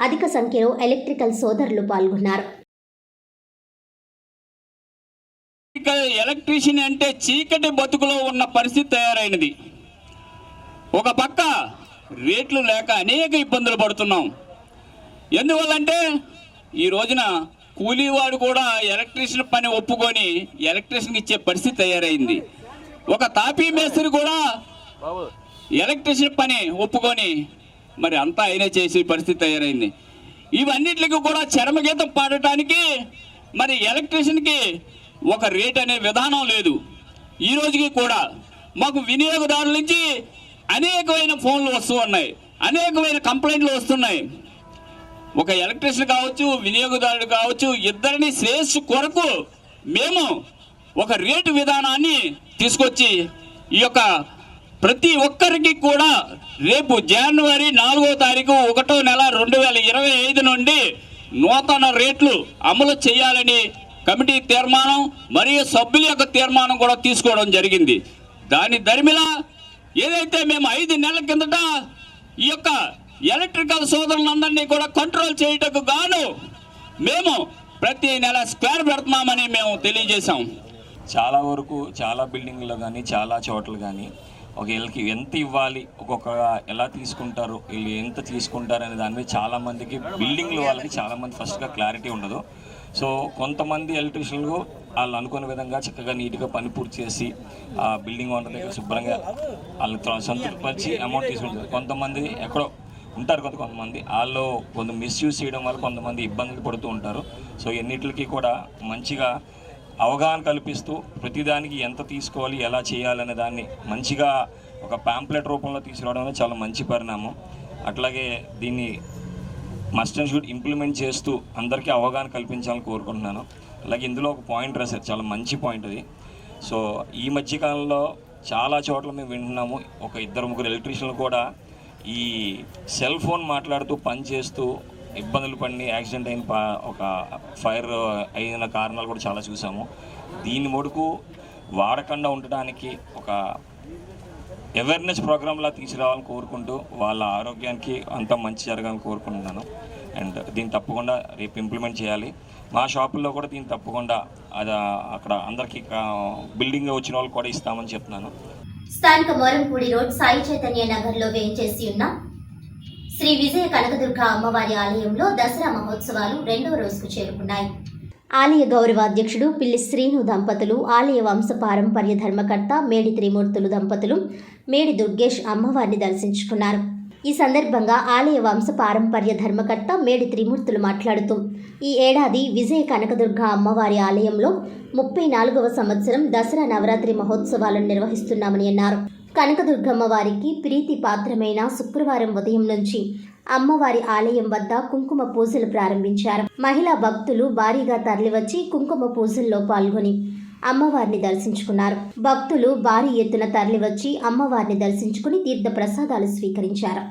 అధిక సంఖ్యలో ఎలక్ట్రికల్ సోదరులు పాల్గొన్నారు. ఎలక్ట్రీషియన్ అంటే చీకటి బతుకులో ఉన్న పరిస్థితి తయారైనది. ఒక పక్క రేట్లు లేక అనేక ఇబ్బందులు పడుతున్నాం. ఎందువల్లంటే ఈ రోజున కూలీవాడు కూడా ఎలక్ట్రీషియన్ పని ఒప్పుకొని ఎలక్ట్రీషియన్కి ఇచ్చే పరిస్థితి తయారైంది. ఒక తాపీ మేస్త్రి కూడా ఎలక్ట్రీషియన్ పని ఒప్పుకొని మరి అంతా అయినా చేసే పరిస్థితి తయారైంది. ఇవన్నిటికి కూడా చరమగీతం పాడటానికి మరి ఎలక్ట్రీషియన్కి ఒక రేట్ అనే విధానం లేదు. ఈ రోజుకి కూడా మాకు వినియోగదారుల నుంచి అనేకమైన ఫోన్లు వస్తూ ఉన్నాయి, అనేకమైన కంప్లైంట్లు వస్తున్నాయి. ఒక ఎలక్ట్రీషియన్ కావచ్చు, వినియోగదారుడు కావచ్చు, ఇద్దరిని శ్రేయస్సు కొరకు మేము ఒక రేటు విధానాన్ని తీసుకొచ్చి ఈ యొక్క ప్రతి ఒక్కరికి కూడా రేపు జనవరి 4వ తారీఖు 1వ నెల 2025 నుండి నూతన రేట్లు అమలు చేయాలని కమిటీ తీర్మానం మరియు సభ్యుల యొక్క తీర్మానం కూడా తీసుకోవడం జరిగింది. దాని దరిమిలా ఏదైతే మేము 5 నెలల కిందట ఈ యొక్క ఎలక్ట్రికల్ సోదరులందరినీ కూడా కంట్రోల్ చేయటకు గాను మేము ప్రతి నెల స్క్వేర్ పెడుతున్నామని మేము తెలియజేశాం. చాలా వరకు చాలా బిల్డింగ్లో కానీ చాలా చోట్ల కానీ ఒక వీళ్ళకి ఎంత ఇవ్వాలి, ఒక్కొక్క ఎలా తీసుకుంటారు, వీళ్ళు ఎంత తీసుకుంటారు అనే దాని మీద చాలామందికి బిల్డింగ్లు వాళ్ళకి చాలామంది ఫస్ట్గా క్లారిటీ ఉండదు. సో కొంతమంది ఎలక్ట్రీషియన్లు వాళ్ళు అనుకునే విధంగా చక్కగా నీట్గా పని పూర్తి చేసి ఆ బిల్డింగ్ ఓనర్ దగ్గర శుభ్రంగా వాళ్ళు సంతృప్తిపరిచి అమౌంట్ తీసుకుంటారు. కొంతమంది ఎక్కడో ఉంటారు కొంతమంది వాళ్ళు కొంత మిస్యూజ్ చేయడం వల్ల కొంతమంది ఇబ్బందులు పడుతూ ఉంటారు. సో ఎన్నిటికి కూడా మంచిగా అవగాహన కల్పిస్తూ ప్రతిదానికి ఎంత తీసుకోవాలి, ఎలా చేయాలనే దాన్ని మంచిగా ఒక ప్యాంప్లెట్ రూపంలో తీసుకురావడం చాలా మంచి పరిణామం. అట్లాగే దీన్ని మస్ట్ అండ్ షుడ్ ఇంప్లిమెంట్ చేస్తూ అందరికీ అవగాహన కల్పించాలని కోరుకుంటున్నాను. అలాగే ఇందులో ఒక పాయింట్ రాశారు, చాలా మంచి పాయింట్ అది. సో ఈ మధ్యకాలంలో చాలా చోట్ల మేము వింటున్నాము, ఒక 2-3 ఎలక్ట్రీషియన్లు కూడా ఈ సెల్ ఫోన్ మాట్లాడుతూ పని చేస్తూ ఇబ్బందులు పడి యాక్సిడెంట్ అయిన ఒక ఫైర్ అయిన కారణాలు కూడా చాలా చూసాము. దీని మటుకు వాడకుండా ఉండడానికి ఒక అవేర్నెస్ ప్రోగ్రామ్లా తీసుకురావాలని కోరుకుంటూ వాళ్ళ ఆరోగ్యానికి అంతా మంచి జరగాలని కోరుకుంటున్నాను. అండ్ దీన్ని తప్పకుండా రేపు ఇంప్లిమెంట్ చేయాలి. మా షాపుల్లో కూడా దీన్ని తప్పకుండా అది అక్కడ అందరికీ బిల్డింగ్ వచ్చిన వాళ్ళు కూడా ఇస్తామని చెప్తున్నాను. స్థానిక మోరంపూడి రోడ్ సాయి చైతన్య నగర్లో వేయించేసి ఉన్న శ్రీ విజయ కనకదుర్గ అమ్మవారి ఆలయంలో దసరా మహోత్సవాలు 2వ రోజుకు చేరుకున్నాయి. ఆలయ గౌరవ అధ్యక్షుడు పిల్లి శ్రీను దంపతులు, ఆలయ వంశ పారంపర్య ధర్మకర్త మేడి త్రిమూర్తులు దంపతులు మేడి దుర్గేష్ అమ్మవారిని దర్శించుకున్నారు. ఈ సందర్భంగా ఆలయ వంశ పారంపర్య ధర్మకర్త మేడి త్రిమూర్తులు మాట్లాడుతూ, ఈ ఏడాది విజయ కనకదుర్గ అమ్మవారి ఆలయంలో 34వ సంవత్సరం దసరా నవరాత్రి మహోత్సవాలను నిర్వహిస్తున్నామని అన్నారు. కనకదుర్గమ్మ వారికి ప్రీతి పాత్రమైన శుక్రవారం ఉదయం నుంచి అమ్మవారి ఆలయం వద్ద కుంకుమ పూజలు ప్రారంభించారు. మహిళా భక్తులు భారీగా తరలివచ్చి కుంకుమ పూజల్లో పాల్గొని అమ్మవారిని దర్శించుకున్నారు. భక్తులు భారీ ఎత్తున తరలివచ్చి అమ్మవారిని దర్శించుకుని తీర్థ ప్రసాదాలు స్వీకరించారు.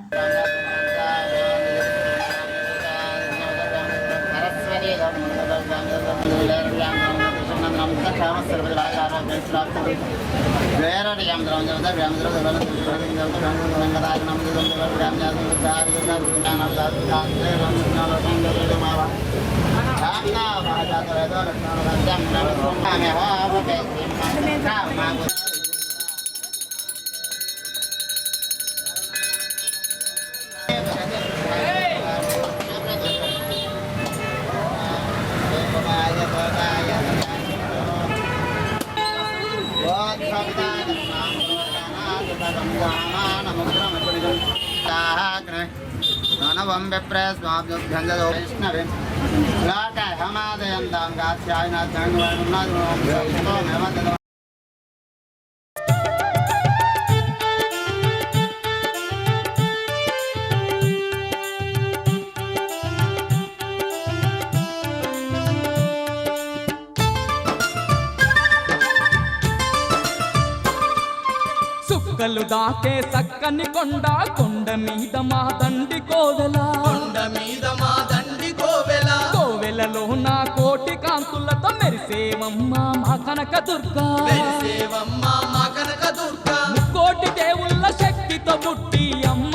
సుక్కలు దాకే సక్కని కొండ, కొండ మీద మా దండి కోవెల, కొండ మీద మా దండి కోవెల, కోవెలలో నా కోటి కాంతులతో మెరిసేవమ్మ మా కనకదుర్గ, మెరిసేవమ్మ మా కనకదుర్గ, ముక్కోటి దేవుళ్ళ శక్తితో పుట్టి అమ్మ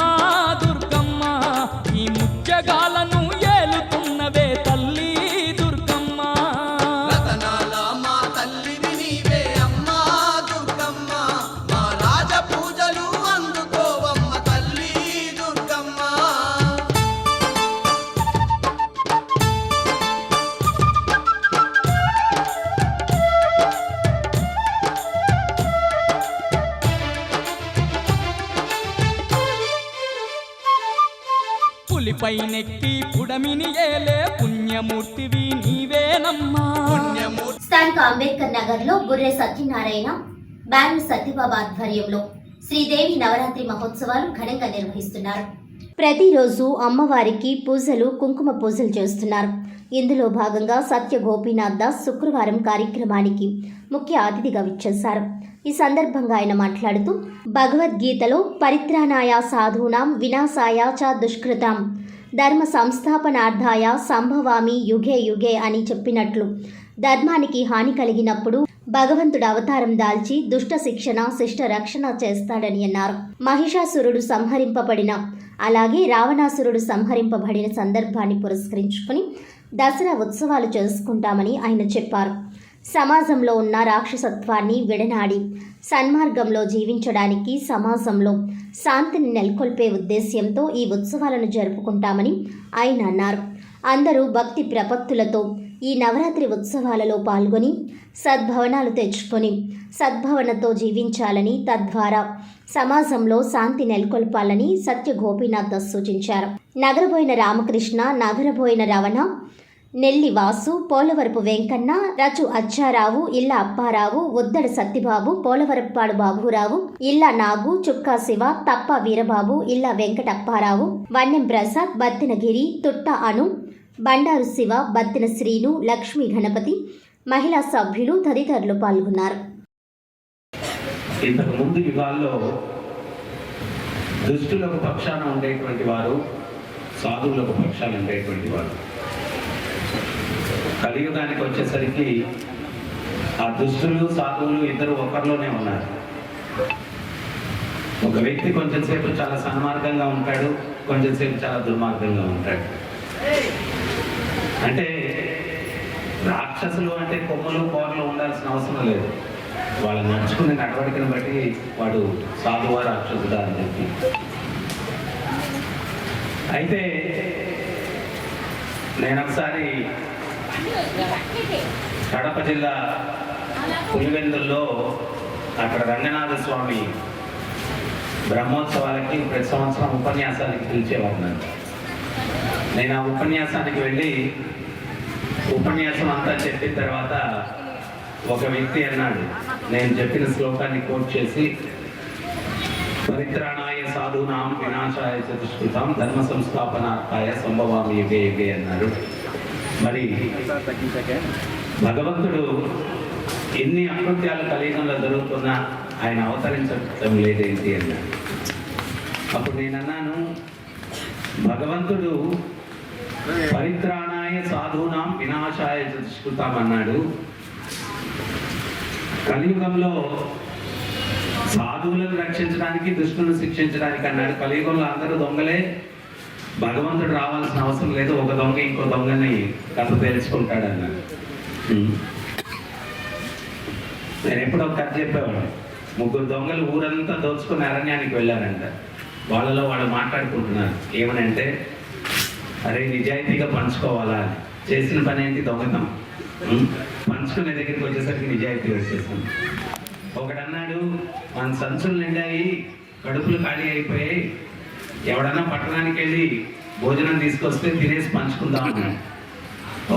దుర్గమ్మ, ఈ ముత్యగాలను ఏలుతున్నవే తల్లి దుర్గమ్మ. రతనాల మా తల్లివి నీవే అమ్మ దుర్గమ్మ, మా రాజ పూజలు అందుకోవమ్మ తల్లి దుర్గమ్మ. పులిపై నెక్కి పుడమిని ఏలే పుణ్యమూర్తివి నీవేనమ్మా. స్థానిక అంబేద్కర్ నగర్ లో బుర్రె సత్యనారాయణ బ్యానర్ సత్యబాబు ఆధ్వర్యంలో శ్రీదేవి నవరాత్రి మహోత్సవాలు ఘనంగా నిర్వహిస్తున్నారు. ప్రతిరోజు అమ్మవారికి పూజలు, కుంకుమ పూజలు చేస్తున్నారు. ఇందులో భాగంగా సత్య గోపీనాథ్ దాస్ శుక్రవారం కార్యక్రమానికి ముఖ్య అతిథిగా విచ్చేశారు. ఈ సందర్భంగా ఆయన మాట్లాడుతూ భగవద్గీతలో పరిత్రాణాయ సాధూనాం వినాశాయ చ దుష్కృతాం ధర్మ సంస్థాపనార్థాయ సంభవామి యుగే యుగే అని చెప్పినట్లు ధర్మానికి హాని కలిగినప్పుడు భగవంతుడు అవతారం దాల్చి దుష్ట శిక్షణ, శిష్ట రక్షణ చేస్తాడని అన్నారు. మహిషాసురుడు సంహరింపబడిన, అలాగే రావణాసురుడు సంహరింపబడిన సందర్భాన్ని పురస్కరించుకుని దసరా ఉత్సవాలు చేసుకుంటామని ఆయన చెప్పారు. సమాజంలో ఉన్న రాక్షసత్వాన్ని విడనాడి సన్మార్గంలో జీవించడానికి, సమాజంలో శాంతిని నెలకొల్పే ఉద్దేశ్యంతో ఈ ఉత్సవాలను జరుపుకుంటామని ఆయన అన్నారు. అందరూ భక్తి ప్రపత్తులతో ఈ నవరాత్రి ఉత్సవాలలో పాల్గొని సద్భవనాలు తెచ్చుకొని సద్భవనతో జీవించాలని, తద్వారా సమాజంలో శాంతి నెలకొల్పాలని సత్య గోపీనాథ్ దాస్ సూచించారు. నగరబోయిన రామకృష్ణ, నగరబోయిన రవణ, నెల్లి వాసు, పోలవరపు వెంకన్న, రచు అచ్చారావు, ఇల్ల అప్పారావు, ఉద్దడ సత్యబాబు, పోలవరపాడు బాబురావు, ఇల్ల నాగు, చుక్కా శివ, తప్ప వీరబాబు, ఇల్ల వెంకటప్పారావు, వన్నెం ప్రసాద్, బత్తిన గిరి, తుట్ట అను, బండారు శివ, బత్తిన శ్రీను, లక్ష్మీ గణపతి, మహిళా సభ్యులు తదితరులు పాల్గొన్నారు. ఇంతకు ముందు యుగాల్లో దుష్టులకు పక్షాన ఉండేటువంటి వారు, సాధువులకు పక్షాన ఉండేటువంటి వారు. కలియుగానికి వచ్చేసరికి ఆ దుష్టులు, సాధువులు ఇద్దరు ఒకరిలోనే ఉన్నారు. ఒక వ్యక్తి కొంచెం సేపు చాలా సన్మార్గంగా ఉంటాడు, కొంచెం సేపు చాలా దుర్మార్గంగా ఉంటాడు. అంటే రాక్షసులు అంటే కొమ్ములు, కోరలు ఉండాల్సిన అవసరం లేదు. వాళ్ళు నడుచుకునే నడవడికను బట్టి వాడు సాధువా, రాక్షసుడా అని చెప్పి. అయితే నేను ఒకసారి కడప జిల్లా పులివెందుల్లో అక్కడ రంగనాథ స్వామి బ్రహ్మోత్సవాలకి ప్రతి సంవత్సరం ఉపన్యాసానికి పిలిచేవారు. నేను ఆ ఉపన్యాసానికి వెళ్ళి ఉపన్యాసం అంతా చెప్పిన తర్వాత ఒక వ్యక్తి అన్నాడు, నేను చెప్పిన శ్లోకాన్ని కోట్ చేసి, పరిత్రాణాయ సాధూనాం వినాశాయ చ దుష్కృతాం ధర్మ సంస్థాపనార్థాయ సంభవామి యుగే యుగే అన్నారు. మరి భగవంతుడు ఎన్ని అకృత్యాలు కలియుగంలో జరుగుతున్నా ఆయన అవతరించడం లేదేంటి అన్నాడు. అప్పుడు నేను అన్నాను, భగవంతుడు పరిత్రాణాయ సాధూనాం వినాశాయ చ దుష్కృతాం అన్నాడు. కలియుగంలో సాధువులను రక్షించడానికి, దుష్టులను శిక్షించడానికి అన్నాడు. కలియుగంలో అందరూ దొంగలే, భగవంతుడు రావాల్సిన అవసరం లేదు, ఒక దొంగ ఇంకో దొంగని కథ తెలుసుకుంటాడు అన్నాడు. నేను ఎప్పుడో కథ చెప్పేవాడు. 3 దొంగలు ఊరంతా దోచుకుని అరణ్యానికి వెళ్ళారంట. వాళ్ళలో వాళ్ళు మాట్లాడుకుంటున్నారు. ఏమనంటే, అరే నిజాయితీగా పంచుకోవాలా, చేసిన పని ఏంటి దొంగతనం, పంచుకునే దగ్గరికి వచ్చేసరికి నిజాయితీ వచ్చేసాం. ఒకడన్నాడు, మన సంచులు నిండాయి, కడుపులు ఖాళీ అయిపోయాయి, ఎవడన్నా పట్టణానికి వెళ్ళి భోజనం తీసుకొస్తే తినేసి పంచుకుందాం అన్నాడు.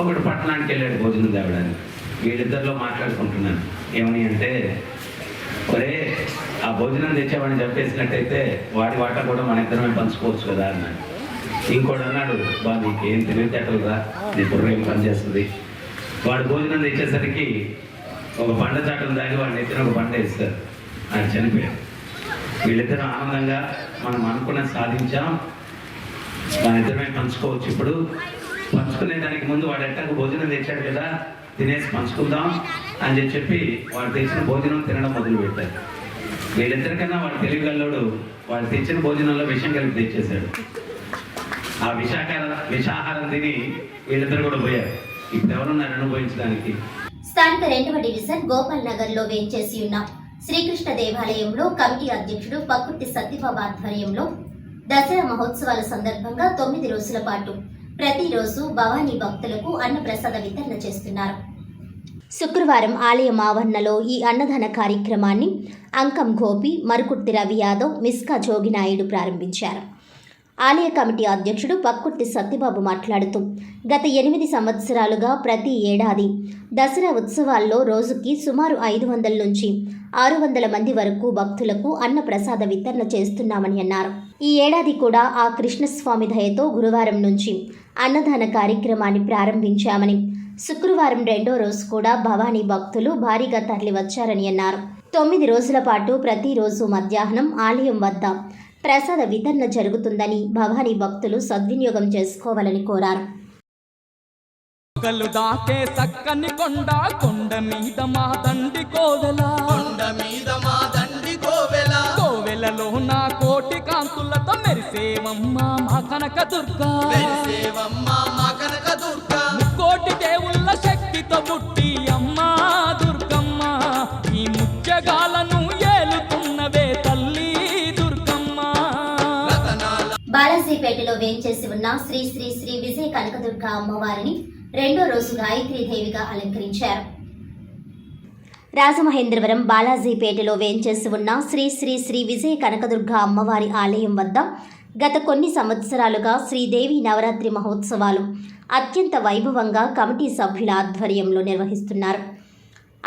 ఒకడు పట్టణానికి వెళ్ళాడు భోజనం తేవడానికి. వీళ్ళిద్దరిలో మాట్లాడుకుంటున్నాను. ఏమని అంటే, ఒరే ఆ భోజనం తెచ్చేవాడిని చెప్పేసినట్టయితే వాడి వాటా కూడా మన ఇద్దరమే పంచుకోవచ్చు కదా అన్నాడు. ఇంకోటి అన్నాడు, బా నీకేం తెలివితేటలు రా, నీ బుర్ర ఏం పనిచేస్తుంది. వాడు భోజనం తెచ్చేసరికి ఒక బండ చాటలు దాగి వాడిని ఎత్తిన ఒక బండ వేస్తారు, ఆయన చనిపోయాడు. వీళ్ళిద్దరూ ఆనందంగా మనం అనుకున్నది సాధించాం, మన ఇద్దరమే పంచుకోవచ్చు. ఇప్పుడు పంచుకునే దానికి ముందు వాడు ఎట్టకు భోజనం తెచ్చాడు కదా, తినేసి పంచుకుందాం అని చెప్పి వాడు తెచ్చిన భోజనం తినడం మొదలు పెట్టారు. వీళ్ళిద్దరికన్నా వాడు తెలివిగల్లోడు, వాడు తెచ్చిన భోజనంలో విషం కలిపి తెచ్చేశాడు. ఆ విషాహారం తిని వీళ్ళిద్దరు కూడా పోయారు. ఇప్పుడు ఎవరున్నారు అనుభవించడానికి? స్థానిక 2వ డివిజన్ గోపాల్ నగర్ లో వేంచేసి ఉన్న శ్రీకృష్ణ దేవాలయంలో కమిటీ అధ్యక్షుడు పక్కుర్తి సత్యబాబు ఆధ్వర్యంలో దసరా మహోత్సవాల సందర్భంగా 9 రోజుల పాటు ప్రతిరోజు భవానీ భక్తులకు అన్నప్రసాద వితరణ చేస్తున్నారు. శుక్రవారం ఆలయం ఆవరణలో ఈ అన్నదాన కార్యక్రమాన్ని అంకం గోపి, మరుకుర్తి రవి యాదవ్, మిస్కా జోగినాయుడు ప్రారంభించారు. ఆలయ కమిటీ అధ్యక్షుడు పక్కుర్తి సత్యబాబు మాట్లాడుతూ గత 8 సంవత్సరాలుగా ప్రతి ఏడాది దసరా ఉత్సవాల్లో రోజుకి సుమారు 500 నుంచి 600 మంది వరకు భక్తులకు అన్నప్రసాద వితరణ చేస్తున్నామని అన్నారు. ఈ ఏడాది కూడా ఆ కృష్ణస్వామి దయతో గురువారం నుంచి అన్నదాన కార్యక్రమాన్ని ప్రారంభించామని, శుక్రవారం 2వ రోజు కూడా భవానీ భక్తులు భారీగా తరలి వచ్చారని అన్నారు. 9 రోజుల పాటు ప్రతిరోజు మధ్యాహ్నం ఆలయం వద్ద ప్రసాద వితరణ జరుగుతుందని భవానీ భక్తులు సద్వినియోగం చేసుకోవాలని కోరారు. దాకే సక్కని కొండ కొండ మీద మా దండి కోవెల, కొండ మీద మా దండి కోవెల, కోవెలలో నా కోటి కాంతులతో మెరిసేవమ్మ మా కనక దుర్గా, మెరిసేవమ్మ మా కనక దుర్గా, కోటి దేవుళ్ళ శక్తితో పుట్టి అమ్మా దుర్గమ్మ, ఈ ముత్యగాలను ఏలుతున్నవే తల్లి దుర్గమ్మ. బాలాజీపేటలో వేంచేసి ఉన్న శ్రీ శ్రీ శ్రీ విజయ కనకదుర్గ అమ్మవారిని 2వ రోజు గాయత్రీదేవిగా అలంకరించారు. రాజమహేంద్రవరం బాలాజీపేటలో వేంచేసి ఉన్న శ్రీ శ్రీ శ్రీ విజయ కనకదుర్గ అమ్మవారి ఆలయం వద్ద గత కొన్ని సంవత్సరాలుగా శ్రీదేవి నవరాత్రి మహోత్సవాలు అత్యంత వైభవంగా కమిటీ సభ్యుల ఆధ్వర్యంలో నిర్వహిస్తున్నారు.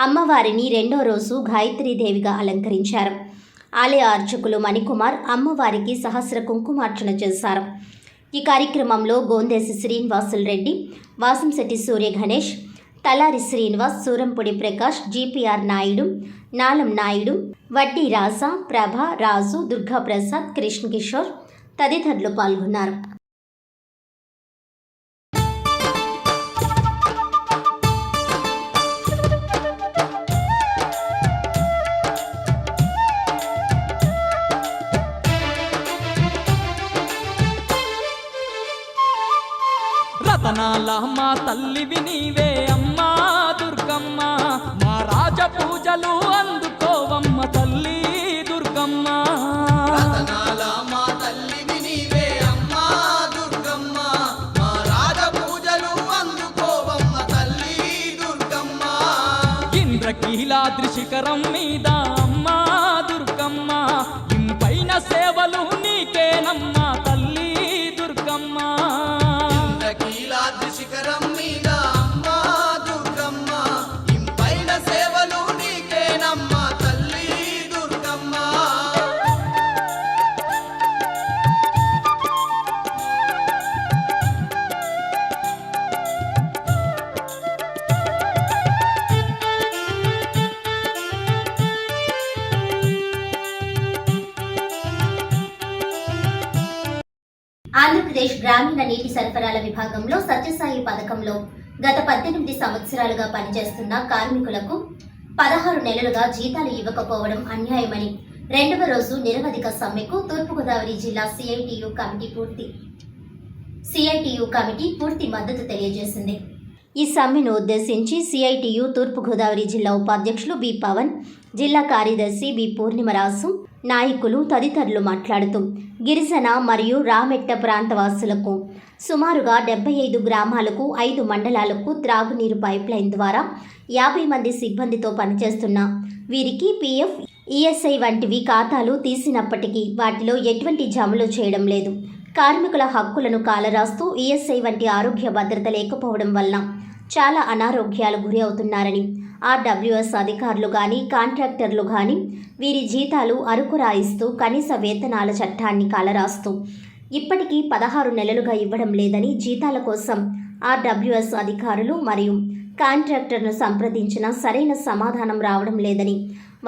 అమ్మవారిని 2వ రోజు గాయత్రీదేవిగా అలంకరించారు. ఆలయ అర్చకులు మణికుమార్ అమ్మవారికి సహస్ర కుంకుమార్చన చేశారు. ఈ కార్యక్రమంలో గోందేసి శ్రీనివాసులు రెడ్డి, వాసంశెట్టి సూర్య గణేష్, తలారి శ్రీనివాస్, సూరంపొడి ప్రకాష్, జిపిఆర్ నాయుడు, నాలం నాయుడు, వడ్డీ రాజా, ప్రభ, రాజు, దుర్గాప్రసాద్, కృష్ణ కిషోర్ తదితరులు పాల్గొన్నారు. రతనాల మా తల్లివి నీవే అమ్మా దుర్గమ్మ, మా రాజ పూజలు అందుకోవమ్మ తల్లి దుర్గమ్మ. రతనాల మా తల్లివి నీవే అమ్మా దుర్గమ్మ, మా రాజ పూజలు అందుకోవమ్మ తల్లి దుర్గమ్మ. ఇంద్రకీలాద్రి శిఖరం మీద అమ్మా దుర్గమ్మ, ఇంపైన సేవలు నీకేనమ్మా తల్లి దుర్గమ్మ. ఇంద్రకీలాద్రి శిఖరం మీద అమ్మా దుర్గమ్మ, ఇంపైన సేవలు నీకేనమ్మా తల్లి దుర్గమ్మ. ఆంధ్రప్రదేశ్ గ్రామీణ నీటి సరఫరాల విభాగంలో సత్యసాయి పథకంలో గత 18 సంవత్సరాలుగా పనిచేస్తున్న కార్మికులకు 16 నెలలుగా జీతాలు ఇవ్వకపోవడం అన్యాయమని 2వ రోజు నిరవధిక సమ్మెకు తూర్పుగోదావరి జిల్లా సిఐటియు కమిటీ పూర్తి మద్దతు తెలియజేసింది. ఈ సమ్మెను ఉద్దేశించి సిఐటియు తూర్పుగోదావరి జిల్లా ఉపాధ్యక్షులు బి పవన్, జిల్లా కార్యదర్శి బి పూర్ణిమరాజు, నాయకులు తదితరులు మాట్లాడుతూ గిరిజన మరియు రామెట్ట ప్రాంతవాసులకు సుమారుగా 75 గ్రామాలకు 5 మండలాలకు త్రాగునీరు పైప్లైన్ ద్వారా 50 మంది సిబ్బందితో పనిచేస్తున్న వీరికి పిఎఫ్, ఈఎస్ఐ వంటివి ఖాతాలు తీసినప్పటికీ వాటిలో ఎటువంటి జమలు చేయడం లేదు. కార్మికుల హక్కులను కాలరాస్తూ ఈఎస్ఐ వంటి ఆరోగ్య భద్రత లేకపోవడం వలన చాలా అనారోగ్యాలు గురి అవుతున్నారని, ఆర్డబ్ల్యూఎస్ అధికారులు కానీ కాంట్రాక్టర్లు కానీ వీరి జీతాలు అరుకు రాయిస్తూ కనీస వేతనాల చట్టాన్ని కాలరాస్తూ ఇప్పటికీ 16 నెలలుగా ఇవ్వడం లేదని, జీతాల కోసం ఆర్డబ్ల్యూఎస్ అధికారులు మరియు కాంట్రాక్టర్ను సంప్రదించినా సరైన సమాధానం రావడం లేదని,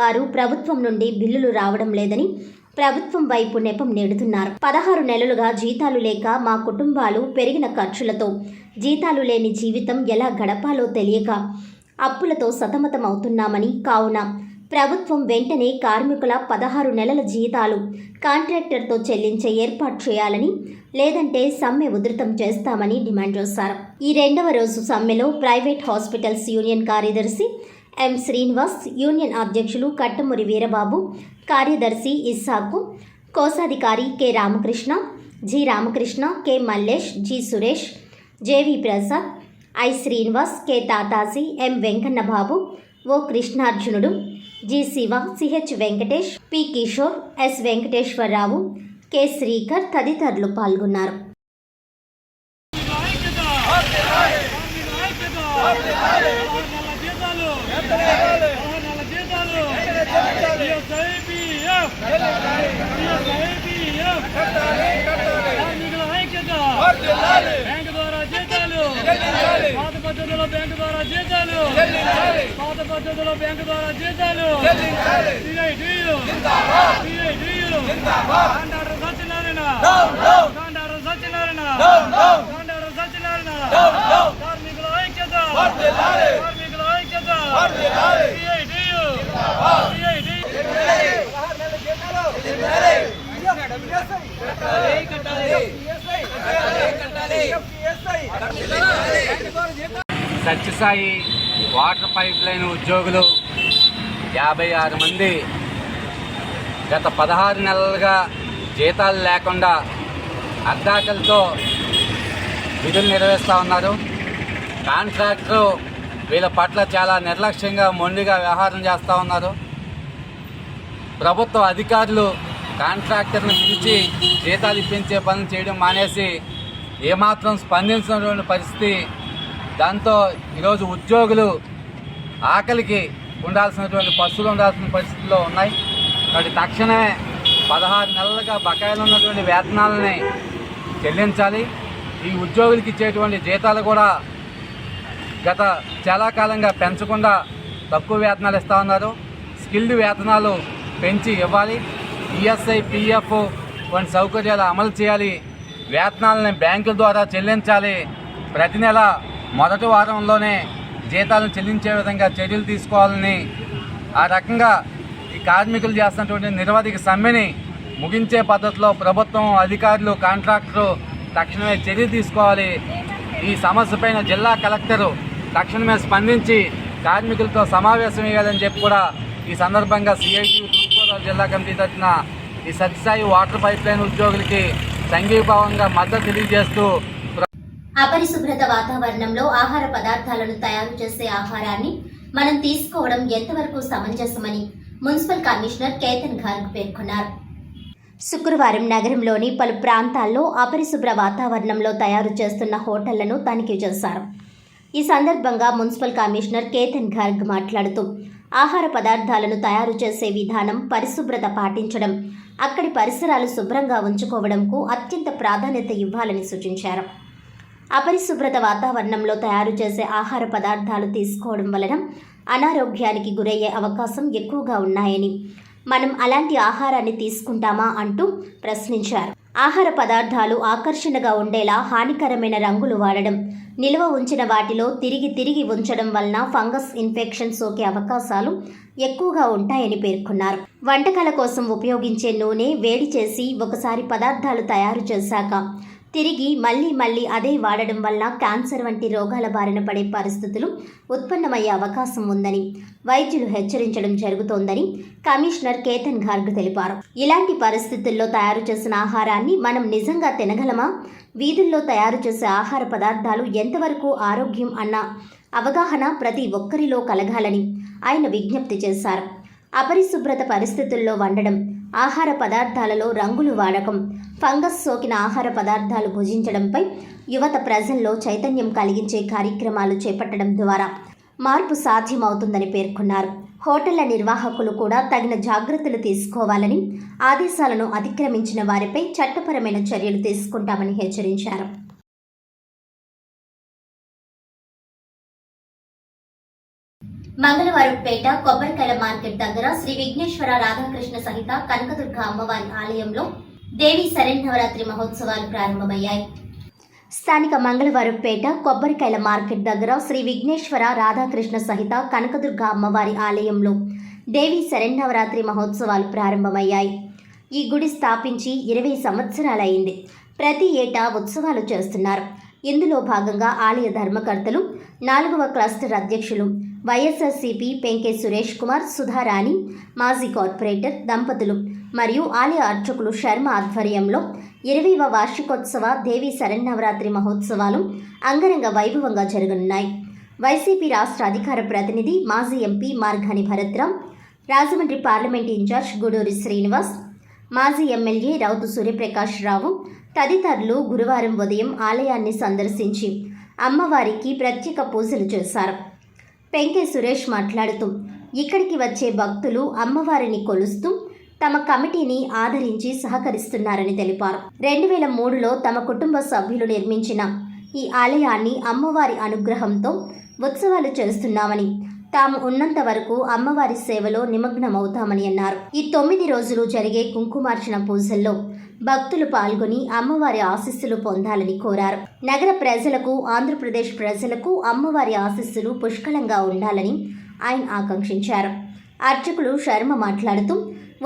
వారు ప్రభుత్వం నుండి బిల్లులు రావడం లేదని ప్రభుత్వం వైపు నెపం నెడుతున్నారు. 16 నెలలుగా జీతాలు లేక మా కుటుంబాలు పెరిగిన ఖర్చులతో జీతాలు లేని జీవితం ఎలా గడపాలో తెలియక అప్పులతో సతమతమవుతున్నామని, కావున ప్రభుత్వం వెంటనే కార్మికుల 16 నెలల జీతాలు కాంట్రాక్టర్తో చెల్లించే ఏర్పాటు చేయాలని, లేదంటే సమ్మె ఉధృతం చేస్తామని డిమాండ్ చేశారు. ఈ 2వ రోజు సమ్మెలో ప్రైవేట్ హాస్పిటల్స్ యూనియన్ కార్యదర్శి ఎం శ్రీనివాస్, యూనియన్ అధ్యక్షులు కట్టమూరి వీరబాబు, కార్యదర్శి ఇస్సాకు, కోశాధికారి K Ramakrishna, G Ramakrishna, K Mallesh, G Suresh, JV Prasad, I Srinivas, K Tataji, M Venkannababu, O Krishnarjunudu, G Siva, CH Venkatesh, P Kishore, S Venkateswararao, K Srikar తదితరులు పాల్గొన్నారు. బ్యాంకు ద్వారా జీతాలు, పాత పద్ధతిలో బ్యాంకు ద్వారా జీతాలు, పాత పద్ధతిలో బ్యాంకు ద్వారా జీతాలు, సిఐటియు, సిఐటియు, కాండారు సత్యనారాయణ, కాండారు సత్యనారాయణ, కాండారు సత్యనారాయణ, కార్మికుల ఐక్యత, కార్మికుల ఐక్యత, CITU, CITU. Satyasai water pipe line ఉద్యోగులు 56 మంది గత 16 నెలలుగా జీతాలు లేకుండా అర్ధాకలతో విధులు నిర్వహిస్తూ ఉన్నారు. కాంట్రాక్టరు వీళ్ళ పట్ల చాలా నిర్లక్ష్యంగా మొండిగా వ్యవహారం చేస్తూ ఉన్నారు. ప్రభుత్వ అధికారులు కాంట్రాక్టర్ని పిలిచి జీతాలు ఇప్పించే పనులు చేయడం మానేసి ఏమాత్రం స్పందించినటువంటి పరిస్థితి. దాంతో ఈరోజు ఉద్యోగులు ఆకలికి ఉండాల్సినటువంటి పశువులు ఉండాల్సిన పరిస్థితుల్లో ఉన్నాయి. కాబట్టి తక్షణమే 16 నెలలుగా బకాయిలు ఉన్నటువంటి వేతనాలని చెల్లించాలి. ఈ ఉద్యోగులకి ఇచ్చేటువంటి జీతాలు కూడా గత చాలా కాలంగా పెంచకుండా తక్కువ వేతనాలు ఇస్తూ ఉన్నారు. స్కిల్డ్ వేతనాలు పెంచి ఇవ్వాలి. ఈఎస్ఐ, పిఎఫ్ వంటి సౌకర్యాలు అమలు చేయాలి. వేతనాలని బ్యాంకుల ద్వారా చెల్లించాలి. ప్రతి నెల మొదటి వారంలోనే జీతాలను చెల్లించే విధంగా చర్యలు తీసుకోవాలని, ఆ రకంగా ఈ కార్మికులు చేస్తున్నటువంటి నిరవధిక సమ్మెని ముగించే పద్ధతిలో ప్రభుత్వం, అధికారులు, కాంట్రాక్టరు తక్షణమే చర్య తీసుకోవాలి. ఈ సమస్యపైన జిల్లా కలెక్టరు తక్షణమే స్పందించి కార్మికులతో సమావేశం అయ్యాలని చెప్పి కూడా ఈ సందర్భంగా సిఐటి తూర్పుగోదావరి జిల్లా కమిటీ తరఫున ఈ సత్యసాయి వాటర్ పైప్ లైన్ ఉద్యోగులకి సంఘీభావంగా మద్దతు తెలియజేస్తూ అపరిశుభ్రత వాతావరణంలో ఆహార పదార్థాలను తయారు చేసే ఆహారాన్ని మనం తీసుకోవడం ఎంతవరకు సమంజసమని మున్సిపల్ కమిషనర్ కేతన్ గార్గ్ పేర్కొన్నారు. శుక్రవారం నగరంలోని పలు ప్రాంతాల్లో అపరిశుభ్ర వాతావరణంలో తయారు చేస్తున్న హోటళ్లను తనిఖీ చేశారు. ఈ సందర్భంగా మున్సిపల్ కమిషనర్ కేతన్ గార్గ్ మాట్లాడుతూ ఆహార పదార్థాలను తయారు చేసే విధానం, పరిశుభ్రత పాటించడం, అక్కడి పరిసరాలు శుభ్రంగా ఉంచుకోవడంకు అత్యంత ప్రాధాన్యత ఇవ్వాలని సూచించారు. అపరిశుభ్రత వాతావరణంలో తయారు చేసే ఆహార పదార్థాలు తీసుకోవడం వలన అనారోగ్యానికి గురయ్యే అవకాశం ఎక్కువగా ఉన్నాయని, మనం అలాంటి ఆహారాన్ని తీసుకుంటామా అంటూ ప్రశ్నించారు. ఆహార పదార్థాలు ఆకర్షణగా ఉండేలా హానికరమైన రంగులు వాడడం, నిల్వ ఉంచిన వాటిలో తిరిగి ఉంచడం వలన ఫంగస్ ఇన్ఫెక్షన్ సోకే అవకాశాలు ఎక్కువగా ఉంటాయని పేర్కొన్నారు. వంటకాల కోసం ఉపయోగించే నూనె వేడి చేసి ఒకసారి పదార్థాలు తయారు చేశాక తిరిగి మళ్ళీ అదే వాడడం వల్ల క్యాన్సర్ వంటి రోగాల బారిన పడే పరిస్థితులు ఉత్పన్నమయ్యే అవకాశం ఉందని వైద్యులు హెచ్చరించడం జరుగుతోందని కమిషనర్ కేతన్ గార్గ్ తెలిపారు. ఇలాంటి పరిస్థితుల్లో తయారు చేసిన ఆహారాన్ని మనం నిజంగా తినగలమా? వీధుల్లో తయారు చేసే ఆహార పదార్థాలు ఎంతవరకు ఆరోగ్యం అన్న అవగాహన ప్రతి ఒక్కరిలో కలగాలని ఆయన విజ్ఞప్తి చేశారు. అపరిశుభ్రత పరిస్థితుల్లో వండడం, ఆహార పదార్థాలలో రంగులు వాడకం, ఫంగస్ సోకిన ఆహార పదార్థాలు భుజించడంపై యువత ప్రజల్లో చైతన్యం కలిగించే కార్యక్రమాలు చేపట్టడం ద్వారా మార్పు సాధ్యమవుతుందని పేర్కొన్నారు. హోటళ్ల నిర్వాహకులు కూడా తగిన జాగ్రత్తలు తీసుకోవాలని, ఆదేశాలను అతిక్రమించిన వారిపై చట్టపరమైన చర్యలు తీసుకుంటామని హెచ్చరించారు. మంగళవారంపేట కొబ్బరికాయల మార్కెట్ దగ్గర శ్రీ విఘ్నేశ్వర రాధాకృష్ణ సహిత కనకదుర్గ అమ్మవారి ఆలయంలో దేవి శరన్నవరాత్రి మహోత్సవాలు ప్రారంభమయ్యాయి. స్థానిక మంగళవారంపేట కొబ్బరికాయల మార్కెట్ దగ్గర శ్రీ విఘ్నేశ్వర రాధాకృష్ణ సహిత కనకదుర్గ అమ్మవారి ఆలయంలో దేవి శరన్నవరాత్రి మహోత్సవాలు ప్రారంభమయ్యాయి. ఈ గుడి స్థాపించి 20 సంవత్సరాలైంది. ప్రతి ఏటా ఉత్సవాలు చేస్తున్నారు. ఇందులో భాగంగా ఆలయ ధర్మకర్తలు, 4వ క్లస్టర్ అధ్యక్షులు వైఎస్ఆర్సీపీ పెంకే సురేష్ కుమార్, సుధారాణి, మాజీ కార్పొరేటర్ దంపతులు మరియు ఆలయ అర్చకులు శర్మ ఆధ్వర్యంలో 20వ వార్షికోత్సవ దేవి శరన్నవరాత్రి మహోత్సవాలు అంగరంగ వైభవంగా జరగనున్నాయి. వైసీపీ రాష్ట్ర అధికార ప్రతినిధి, మాజీ MP Margani Bharatram, Rajahmundry parliament incharge Guduri Srinivas, మాజీ ఎమ్మెల్యే రౌతు సూర్యప్రకాష్ రావు తదితరులు గురువారం ఉదయం ఆలయాన్ని సందర్శించి అమ్మవారికి ప్రత్యేక పూజలు చేశారు. పెంకే సురేష్ మాట్లాడుతూ ఇక్కడికి వచ్చే భక్తులు అమ్మవారిని కొలుస్తూ తమ కమిటీని ఆదరించి సహకరిస్తున్నారని తెలిపారు. 2003లో తమ కుటుంబ సభ్యులు నిర్మించిన ఈ ఆలయాన్ని అమ్మవారి అనుగ్రహంతో ఉత్సవాలు చేస్తున్నామని, తాము ఉన్నంత వరకు అమ్మవారి సేవలో నిమగ్నమవుతామని అన్నారు. ఈ 9 రోజులు జరిగే కుంకుమార్చన పూజల్లో భక్తులు పాల్గొని అమ్మవారి ఆశీస్సులు పొందాలని కోరారు. నగర ప్రజలకు, ఆంధ్రప్రదేశ్ ప్రజలకు అమ్మవారి ఆశీస్సులు పుష్కలంగా ఉండాలని ఆయన ఆకాంక్షించారు. అర్చకులు శర్మ మాట్లాడుతూ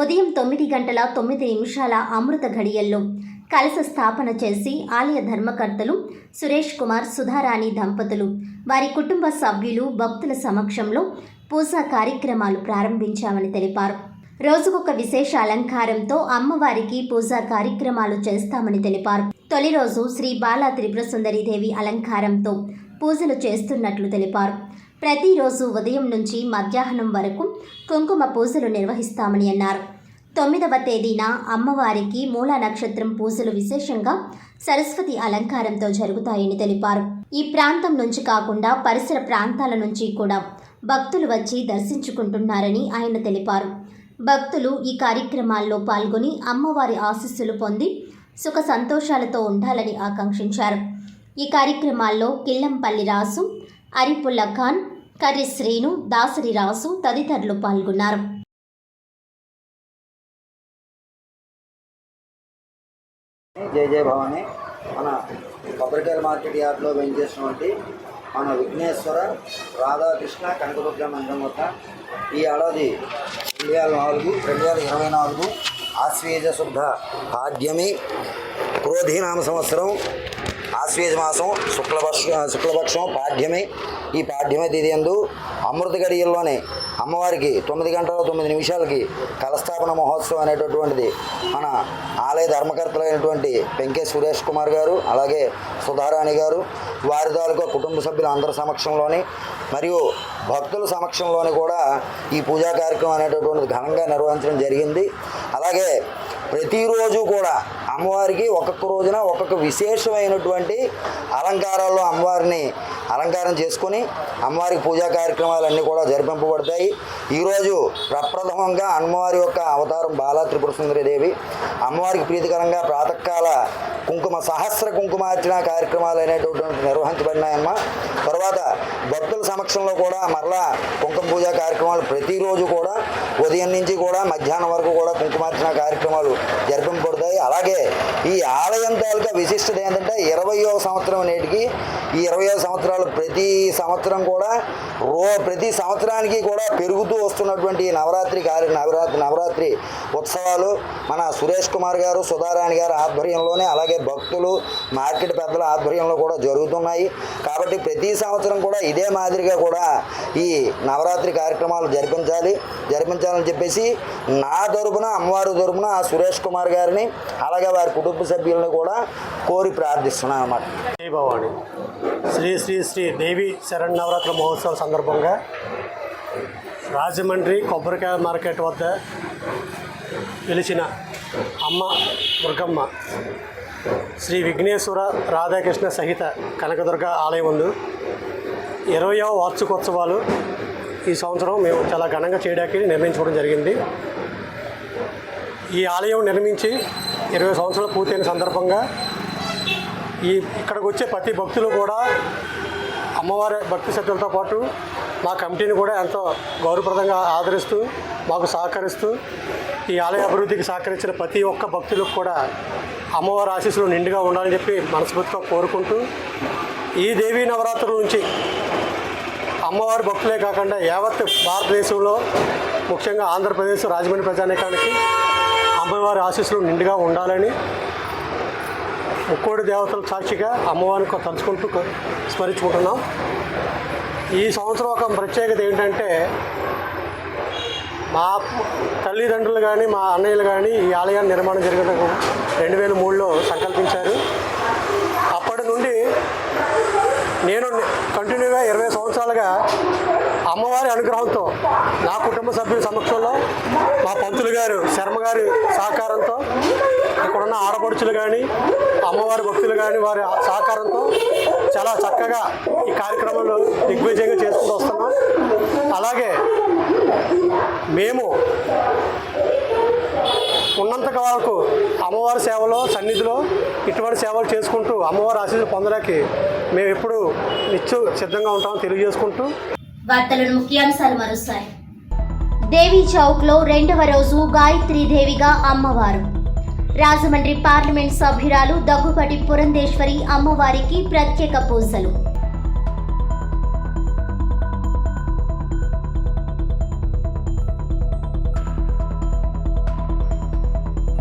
ఉదయం 9:09 అమృత ఘడియల్లో కలశ స్థాపన చేసి ఆలయ ధర్మకర్తలు సురేష్ కుమార్, సుధారాణి దంపతులు వారి కుటుంబ సభ్యులు భక్తుల సమక్షంలో పూజా కార్యక్రమాలు ప్రారంభించామని తెలిపారు. రోజుకొక విశేష అలంకారంతో అమ్మవారికి పూజా కార్యక్రమాలు చేస్తామని తెలిపారు. తొలి రోజు శ్రీ బాలా త్రిపుర సుందరి దేవి అలంకారంతో పూజలు చేస్తున్నట్లు తెలిపారు. ప్రతిరోజు ఉదయం నుంచి మధ్యాహ్నం వరకు కుంకుమ పూజలు నిర్వహిస్తామని అన్నారు. 9వ తేదీన అమ్మవారికి మూలా నక్షత్రం పూజలు విశేషంగా సరస్వతి అలంకారంతో జరుగుతాయని తెలిపారు. ఈ ప్రాంతం నుంచి కాకుండా పరిసర ప్రాంతాల నుంచి కూడా భక్తులు వచ్చి దర్శించుకుంటున్నారని ఆయన తెలిపారు. భక్తులు ఈ కార్యక్రమాల్లో పాల్గొని అమ్మవారి ఆశీస్సులు పొంది సుఖ సంతోషాలతో ఉండాలని ఆకాంక్షించారు. ఈ కార్యక్రమాల్లో కిల్లంపల్లి రాసు, అరిపుల్ల ఖాన్, కర్రి శ్రీను, దాసరి రాసు తదితరులు పాల్గొన్నారు. జయ భవాని మన కొబ్బరికాయల మార్కెట్ యార్డ్లో వెంచేసినటువంటి మన విఘ్నేశ్వర రాధాకృష్ణ కనకదుర్గ మందిరం వద్ద ఈ ఏడాది 2024 ఆశ్వేజ శుద్ధ పాడ్యమి క్రోధీనామ సంవత్సరం ఆశ్వేజ మాసం శుక్లపక్షం పాడ్యమి. ఈ పాడ్యమి తిథి యందు అమృత గడియల్లోనే అమ్మవారికి 9:09 కలస్థాపన మహోత్సవం అనేటటువంటిది మన ఆలయ ధర్మకర్తలైనటువంటి పెంకే సురేష్ కుమార్ గారు, అలాగే సుధారాణి గారు, వారి తాలూకా కుటుంబ సభ్యుల అందరి సమక్షంలోని మరియు భక్తుల సమక్షంలోని కూడా ఈ పూజా కార్యక్రమం అనేటటువంటిది ఘనంగా నిర్వహించడం జరిగింది. అలాగే ప్రతిరోజు కూడా అమ్మవారికి ఒక్కొక్క రోజున ఒక్కొక్క విశేషమైనటువంటి అలంకారాల్లో అమ్మవారిని అలంకారం చేసుకొని అమ్మవారికి పూజా కార్యక్రమాలన్నీ కూడా జరిపింపబడతాయి. ఈరోజు ప్రప్రథమంగా అమ్మవారి యొక్క అవతారం బాలా త్రిపుర సుందరి దేవి. అమ్మవారికి ప్రీతికరంగా ప్రాతకాల సహస్ర కుంకుమార్చన కార్యక్రమాలు అనేటటువంటి నిర్వహించబడినాయమ్మ. తర్వాత భక్తుల సమక్షంలో కూడా మరలా కుంకుమ పూజా కార్యక్రమాలు ప్రతిరోజు కూడా ఉదయం నుంచి కూడా మధ్యాహ్నం వరకు కూడా కుంకుమార్చన కార్యక్రమాలు జరిపింపబడతాయి. అలాగే ఈ ఆలయం తాలూకా విశిష్టత ఏంటంటే 20వ సంవత్సరం నేటికి ఈ 20వ సంవత్సరాలు ప్రతి సంవత్సరం కూడా ప్రతి సంవత్సరానికి కూడా పెరుగుతూ వస్తున్నటువంటి నవరాత్రి ఉత్సవాలు మన సురేష్ కుమార్ గారు, సుధారాణి గారి ఆధ్వర్యంలోనే, అలాగే భక్తులు మార్కెట్ పెద్దల ఆధ్వర్యంలో కూడా జరుగుతున్నాయి. కాబట్టి ప్రతి సంవత్సరం కూడా ఇదే మాదిరిగా కూడా ఈ నవరాత్రి కార్యక్రమాలు జరిపించాలని చెప్పేసి నా తరపున, అమ్మవారి తరపున సురేష్ కుమార్ గారిని అలాగే వారి కుటుంబ సభ్యులను కూడా కోరి ప్రార్థిస్తున్నాను అన్నమాట. జై భవాని. శ్రీ శ్రీ శ్రీ దేవి శరన్నవరాత్రి మహోత్సవం సందర్భంగా రాజమండ్రి కొబ్బరికాయ మార్కెట్ వద్ద పిలిచిన అమ్మ దుర్గమ్మ శ్రీ విఘ్నేశ్వర రాధాకృష్ణ సహిత కనకదుర్గ ఆలయం ముందు 20వ వార్షికోత్సవాలు ఈ సంవత్సరం మేము చాలా ఘనంగా చేయడానికి నిర్ణయించుకోవడం జరిగింది. ఈ ఆలయం నిర్మించి 20 సంవత్సరాలు పూర్తయిన సందర్భంగా ఇక్కడికి వచ్చే ప్రతి భక్తులు కూడా అమ్మవారి భక్తి శ్రద్ధలతో పాటు మా కమిటీని కూడా ఎంతో గౌరవప్రదంగా ఆదరిస్తూ మాకు సహకరిస్తూ ఈ ఆలయ అభివృద్ధికి సహకరించిన ప్రతి ఒక్క భక్తులకు కూడా అమ్మవారి ఆశీస్సులు నిండుగా ఉండాలని చెప్పి మనస్ఫూర్తిగా కోరుకుంటూ ఈ దేవీ నవరాత్రుల నుంచి అమ్మవారి భక్తులే కాకుండా యావత్ భారతదేశంలో ముఖ్యంగా ఆంధ్రప్రదేశ్ రాజమండ్రి ప్రజానీకానికి అమ్మవారి ఆశీస్సులు నిండుగా ఉండాలని ముక్కోడి దేవతల సాక్షిగా అమ్మవారిని తలుచుకుంటూ స్మరించుకుంటున్నాం. ఈ సంవత్సరం ఒక ప్రత్యేకత ఏంటంటే మా తల్లిదండ్రులు కానీ మా అన్నయ్యలు కానీ ఈ ఆలయాన్ని నిర్మాణం జరిగిన 2003లో సంకల్పించారు. అప్పటి నుండి నేను కంటిన్యూగా 20 సంవత్సరాలుగా అమ్మవారి అనుగ్రహంతో నా కుటుంబ సభ్యుల సమక్షంలో మా పంతులు గారు శర్మ అమ్మగారి సహకారంతో, ఇక్కడున్న ఆడపడుచులు కానీ అమ్మవారి భక్తులు కానీ వారి సహకారంతో చాలా చక్కగా ఈ కార్యక్రమాలు దిగ్విజయంగా చేసుకుంటూ వస్తున్నాం. అలాగే మేము ఉన్నంత వరకు అమ్మవారి సేవలో సన్నిధిలో ఇటువంటి సేవలు చేసుకుంటూ అమ్మవారి ఆశీస్సులు పొందడానికి మేము ఎప్పుడు నిత్యం సిద్ధంగా ఉంటామని తెలియజేసుకుంటూ వార్తలను ముఖ్యాంశాలు మరోసారి. దేవీ చౌక్ లో 2వ రోజు గాయత్రీ దేవిగా అమ్మవారు. రాజమండ్రి పార్లమెంట్ సభ్యురాలు దగ్గుపాటి పురంధేశ్వరి అమ్మవారికి ప్రత్యేక పూజలు.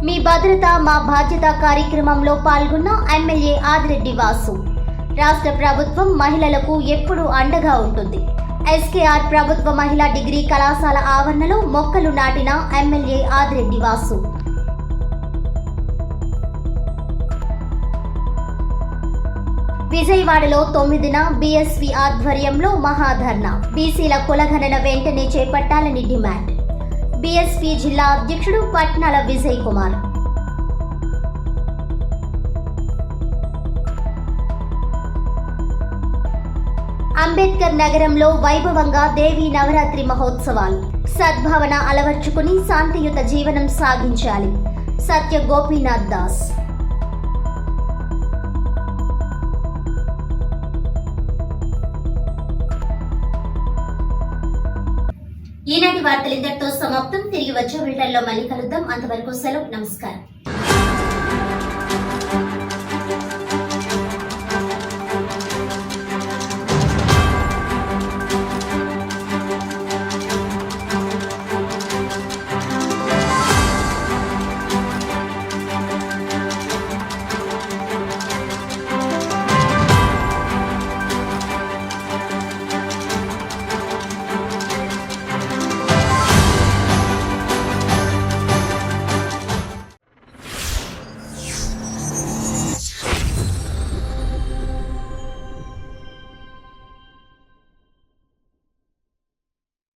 మీ భద్రత మా బాధ్యత కార్యక్రమంలో పాల్గొన్న ఎమ్మెల్యే ఆదిరెడ్డి వాసు. రాష్ట్ర ప్రభుత్వం మహిళలకు ఎప్పుడూ అండగా ఉంటుంది. ఎస్కేఆర్ ప్రభుత్వ మహిళా డిగ్రీ కళాశాల ఆవరణలో మొక్కలు నాటిన ఎమ్మెల్యే ఆదిరెడ్డి వాసు. విజయవాడలో 9న బీఎస్వీ ఆధ్వర్యంలో మహాధర్నా. బీసీల కులగణన వెంటనే చేపట్టాలని డిమాండ్. బీఎస్పీ జిల్లా అధ్యక్షుడు పట్నాల విజయ్ కుమార్. అంబేద్కర్ నగరంలో వైభవంగా దేవీ నవరాత్రి మహోత్సవాలు. సద్భావన అలవర్చుకుని శాంతియుత జీవనం సాగించాలి. సత్య గోపీనాథ్ దాస్. ఈనాటి వార్తలు ఇంతటితో సమాప్తం. తిరిగి వచ్చే బులెటిన్లో మళ్ళీ కలుద్దాం. అంతవరకు సెలవు. నమస్కారం.